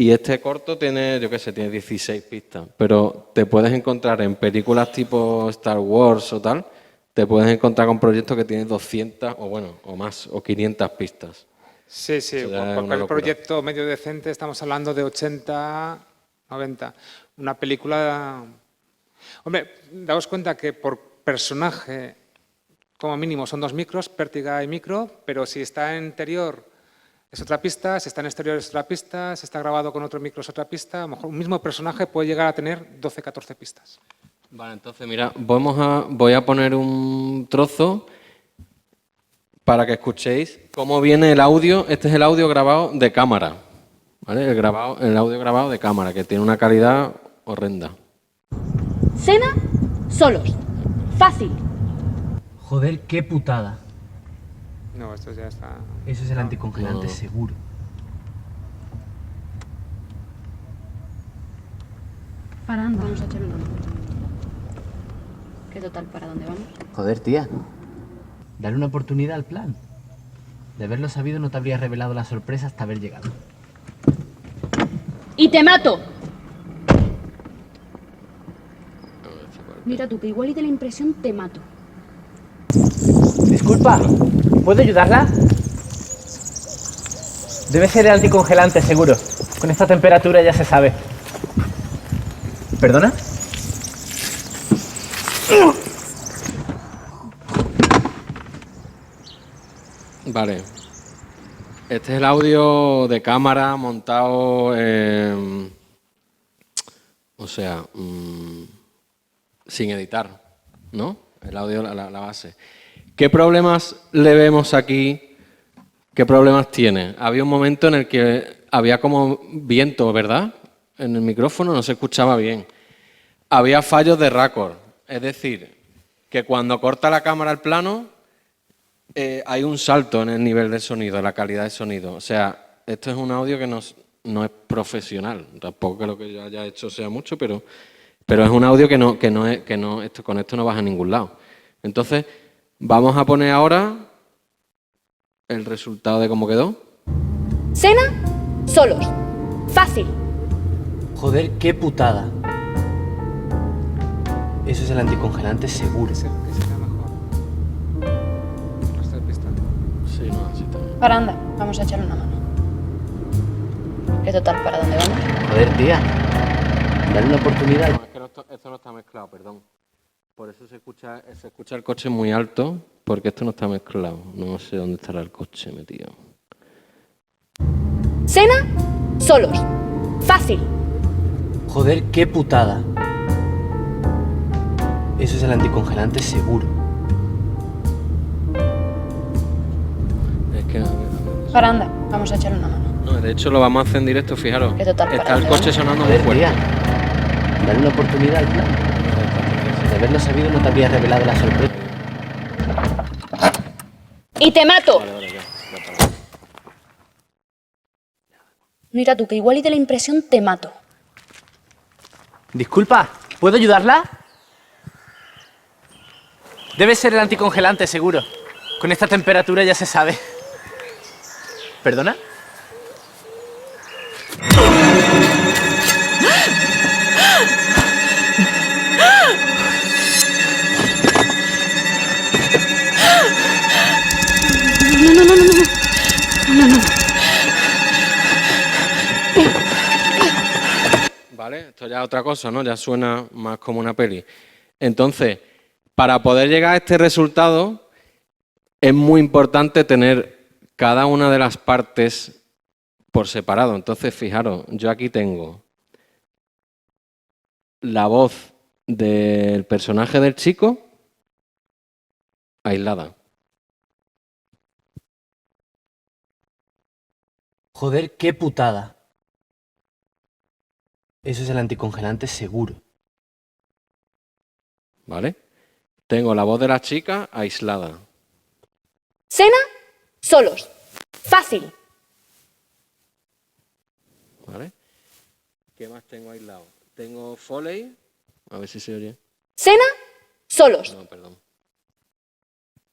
Y este corto tiene, yo qué sé, tiene 16 pistas. Pero te puedes encontrar en películas tipo Star Wars o tal, te puedes encontrar con proyectos que tienen 200 o bueno, o más, o 500 pistas. Sí, porque el proyecto medio decente estamos hablando de 80, 90. Una película... Hombre, daos cuenta que por personaje, como mínimo, son 2 micros, pértiga y micro, pero si está en interior es otra pista, si está en exterior es otra pista, si está grabado con otro micro es otra pista. A lo mejor un mismo personaje puede llegar a tener 12, 14 pistas. Vale, entonces mira, voy a poner un trozo para que escuchéis cómo viene el audio. Este es el audio grabado de cámara, ¿vale? El audio grabado de cámara, que tiene una calidad horrenda. Cena, solos. Fácil. Joder, qué putada. No, esto ya está... Eso es el anticongelante, no. seguro. Parando. Vamos a echar una mano. ¿Qué total? ¿Para dónde vamos? Joder, tía. Dale una oportunidad al plan. De haberlo sabido no te habría revelado la sorpresa hasta haber llegado. ¡Y te mato! Mira tú, que igual y de la impresión te mato. Disculpa, ¿puedo ayudarla? Debe ser el anticongelante, seguro. Con esta temperatura ya se sabe. ¿Perdona? Vale. Este es el audio de cámara montado, o sea, sin editar, ¿no? El audio, la base. ¿Qué problemas le vemos aquí? ¿Qué problemas tiene? Había un momento en el que había como viento, ¿verdad? En el micrófono no se escuchaba bien. Había fallos de raccord, es decir, que cuando corta la cámara el plano, hay un salto en el nivel del sonido, en la calidad del sonido. O sea, esto es un audio que no es profesional. Tampoco que lo que yo haya hecho sea mucho, pero es un audio con esto no vas a ningún lado. Entonces, vamos a poner ahora el resultado de cómo quedó. Cena, solos. Fácil. Joder, qué putada. Eso es el anticongelante, seguro. Que será mejor. Sí, no, así también. Para, anda. Vamos a echar una mano. ¿Qué total? ¿Para dónde vamos? Joder, tía. Dale una oportunidad. No, es que esto no está mezclado, perdón. Por eso se escucha el coche muy alto, porque esto no está mezclado. No sé dónde estará el coche metido. Cena, solos. Fácil. Joder, qué putada. Eso es el anticongelante, seguro. Es que... Para, anda. Vamos a echar una mano. No, de hecho lo vamos a hacer en directo, fijaros. ¿Qué total? Está el coche sonando muy Joder, fuerte. tía. Dale una oportunidad al plan. De haberlo sabido no te habría revelado la sorpresa. ¡Y te mato! Vale, ya. Mira tú, que igual y de la impresión te mato. Disculpa, ¿puedo ayudarla? Debe ser el anticongelante, seguro. Con esta temperatura ya se sabe. ¿Perdona? No. Vale, esto ya es otra cosa, ¿no? Ya suena más como una peli. Entonces, para poder llegar a este resultado, es muy importante tener cada una de las partes por separado. Entonces, fijaros, yo aquí tengo la voz del personaje del chico aislada. Joder, qué putada. Eso es el anticongelante, seguro. ¿Vale? Tengo la voz de la chica aislada. Cena, solos. Fácil. ¿Vale? ¿Qué más tengo aislado? Tengo Foley. A ver si se oye. Cena, solos. No, perdón.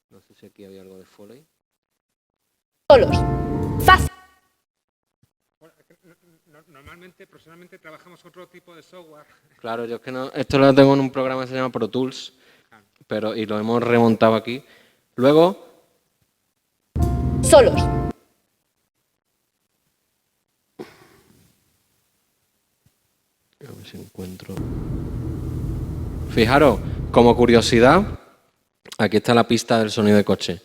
No sé si aquí había algo de Foley. Solos. Fácil. Normalmente, profesionalmente, trabajamos con otro tipo de software. Claro, yo es que no, esto lo tengo en un programa que se llama Pro Tools, y lo hemos remontado aquí. Luego... Solos. A ver si encuentro... Fijaros, como curiosidad, aquí está la pista del sonido de coche.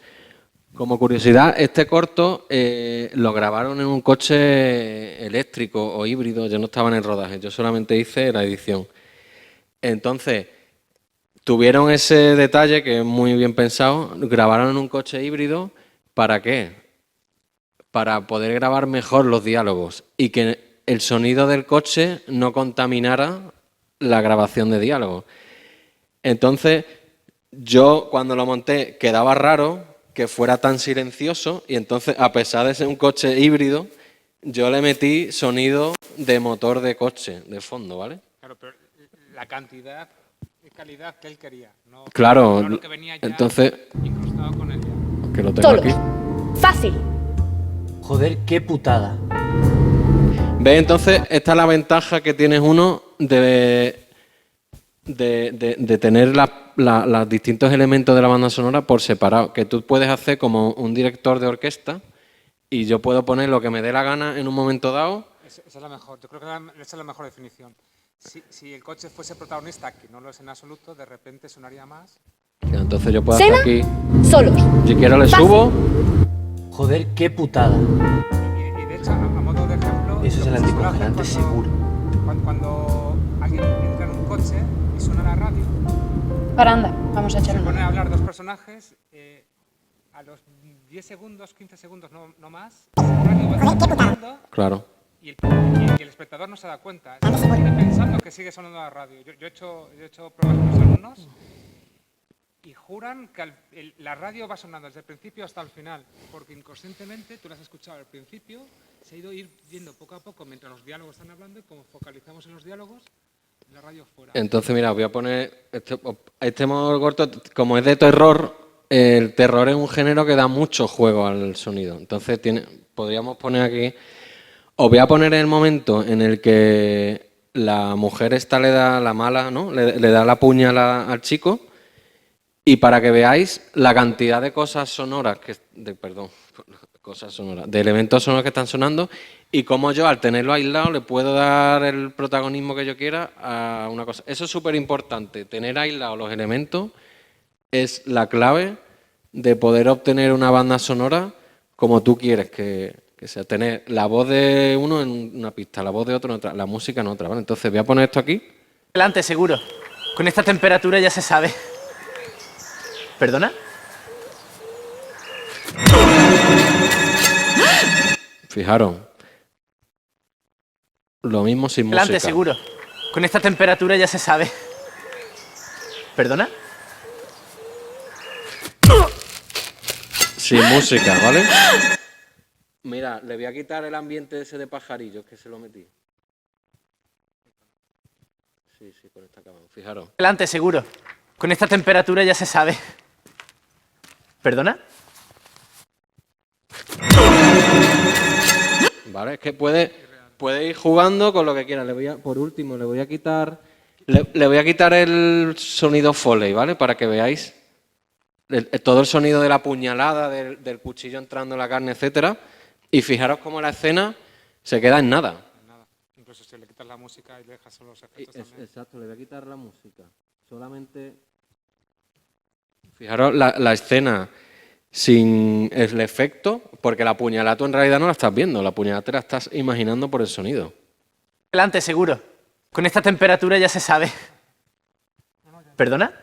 Como curiosidad, este corto lo grabaron en un coche eléctrico o híbrido. Yo no estaba en el rodaje, yo solamente hice la edición. Entonces, tuvieron ese detalle que es muy bien pensado. Grabaron en un coche híbrido. ¿Para qué? Para poder grabar mejor los diálogos y que el sonido del coche no contaminara la grabación de diálogos. Entonces, yo cuando lo monté quedaba raro que fuera tan silencioso y entonces, a pesar de ser un coche híbrido, yo le metí sonido de motor de coche de fondo, ¿vale? Claro, pero la cantidad y calidad que él quería. No, claro, no lo que venía ya entonces, incrustado con él. Que lo tengo aquí. Fácil. Joder, qué putada. ¿Ves? Entonces, esta es la ventaja que tienes uno de tener los distintos elementos de la banda sonora por separado, que tú puedes hacer como un director de orquesta y yo puedo poner lo que me dé la gana en un momento dado. Esa es la mejor, yo creo que esa es la mejor definición. Si el coche fuese protagonista, que no lo es en absoluto, de repente sonaría más. Entonces yo puedo hacer aquí... Solos. Si quiero le subo. Joder, qué putada. Y de hecho, a modo de ejemplo... Eso es el anticongelante seguro. Cuando alguien entra en un coche y suena la radio... Para anda, vamos a echar Se un... ponen a hablar dos personajes, a los 10 segundos, 15 segundos, no más, el radio va sonando, Claro. y el espectador no se da cuenta. Sigue pensando que sigue sonando la radio. Yo he hecho pruebas con mis alumnos y juran que la radio va sonando desde el principio hasta el final, porque inconscientemente tú la has escuchado al principio, se ha ido viendo poco a poco mientras los diálogos están hablando y como focalizamos en los diálogos, la radio fuera. Entonces, mira, voy a poner este modo corto, como es de terror, el terror es un género que da mucho juego al sonido. Entonces, podríamos poner aquí... Os voy a poner el momento en el que la mujer esta le da la mala, ¿no? Le da la puñal al chico, y para que veáis la cantidad de cosas sonoras, de elementos sonoros que están sonando, y cómo yo, al tenerlo aislado, le puedo dar el protagonismo que yo quiera a una cosa. Eso es súper importante. Tener aislados los elementos es la clave de poder obtener una banda sonora como tú quieres que sea. Tener la voz de uno en una pista, la voz de otro en otra, la música en otra, ¿vale? Entonces voy a poner esto aquí. Adelante, seguro. Con esta temperatura ya se sabe. ¿Perdona? Fijaros. Lo mismo sin música. Adelante, seguro. Con esta temperatura ya se sabe. ¿Perdona? Sin música, ¿vale? Mira, le voy a quitar el ambiente ese de pajarillos que se lo metí. Sí, con esta cámara. Fijaros. Adelante, seguro. Con esta temperatura ya se sabe. ¿Perdona? Vale, es que puede ir jugando con lo que quiera. Por último, le voy a quitar el sonido Foley, ¿vale? Para que veáis todo el sonido de la puñalada, del cuchillo entrando en la carne, etcétera. Y fijaros cómo la escena se queda en nada. Incluso si le quitas la música y le dejas solo los efectos también. Exacto, le voy a quitar la música. Solamente... Fijaros la escena sin el efecto, porque la puñalada tú en realidad no la estás viendo, la puñalada te la estás imaginando por el sonido. Adelante, seguro. Con esta temperatura ya se sabe. ¿Perdona?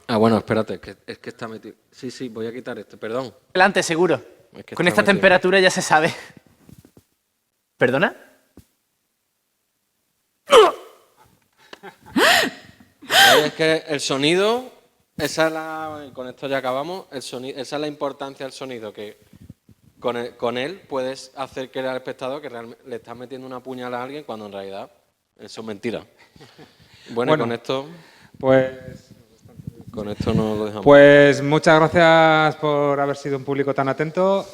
Ah, bueno, espérate, es que está metido. Sí, voy a quitar este, perdón. Adelante, seguro. Con esta temperatura ya se sabe. ¿Perdona? Es que el sonido, con esto ya acabamos, esa es la importancia del sonido, que con él puedes hacer que al espectador que realmente le estás metiendo una puñalada a alguien cuando en realidad eso es mentira. Bueno, con esto... Pues Con esto no lo dejamos. Pues muchas gracias por haber sido un público tan atento.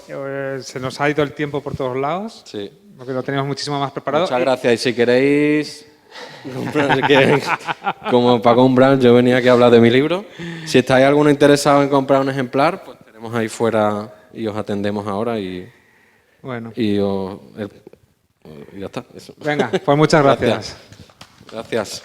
Se nos ha ido el tiempo por todos lados. Sí. Porque lo teníamos muchísimo más preparado. Muchas gracias. Y si queréis como Paco Umbral, yo venía aquí a hablar de mi libro. Si estáis alguno interesado en comprar un ejemplar, pues tenemos ahí fuera y os atendemos ahora y ya está. Eso. Venga, pues muchas gracias. Gracias.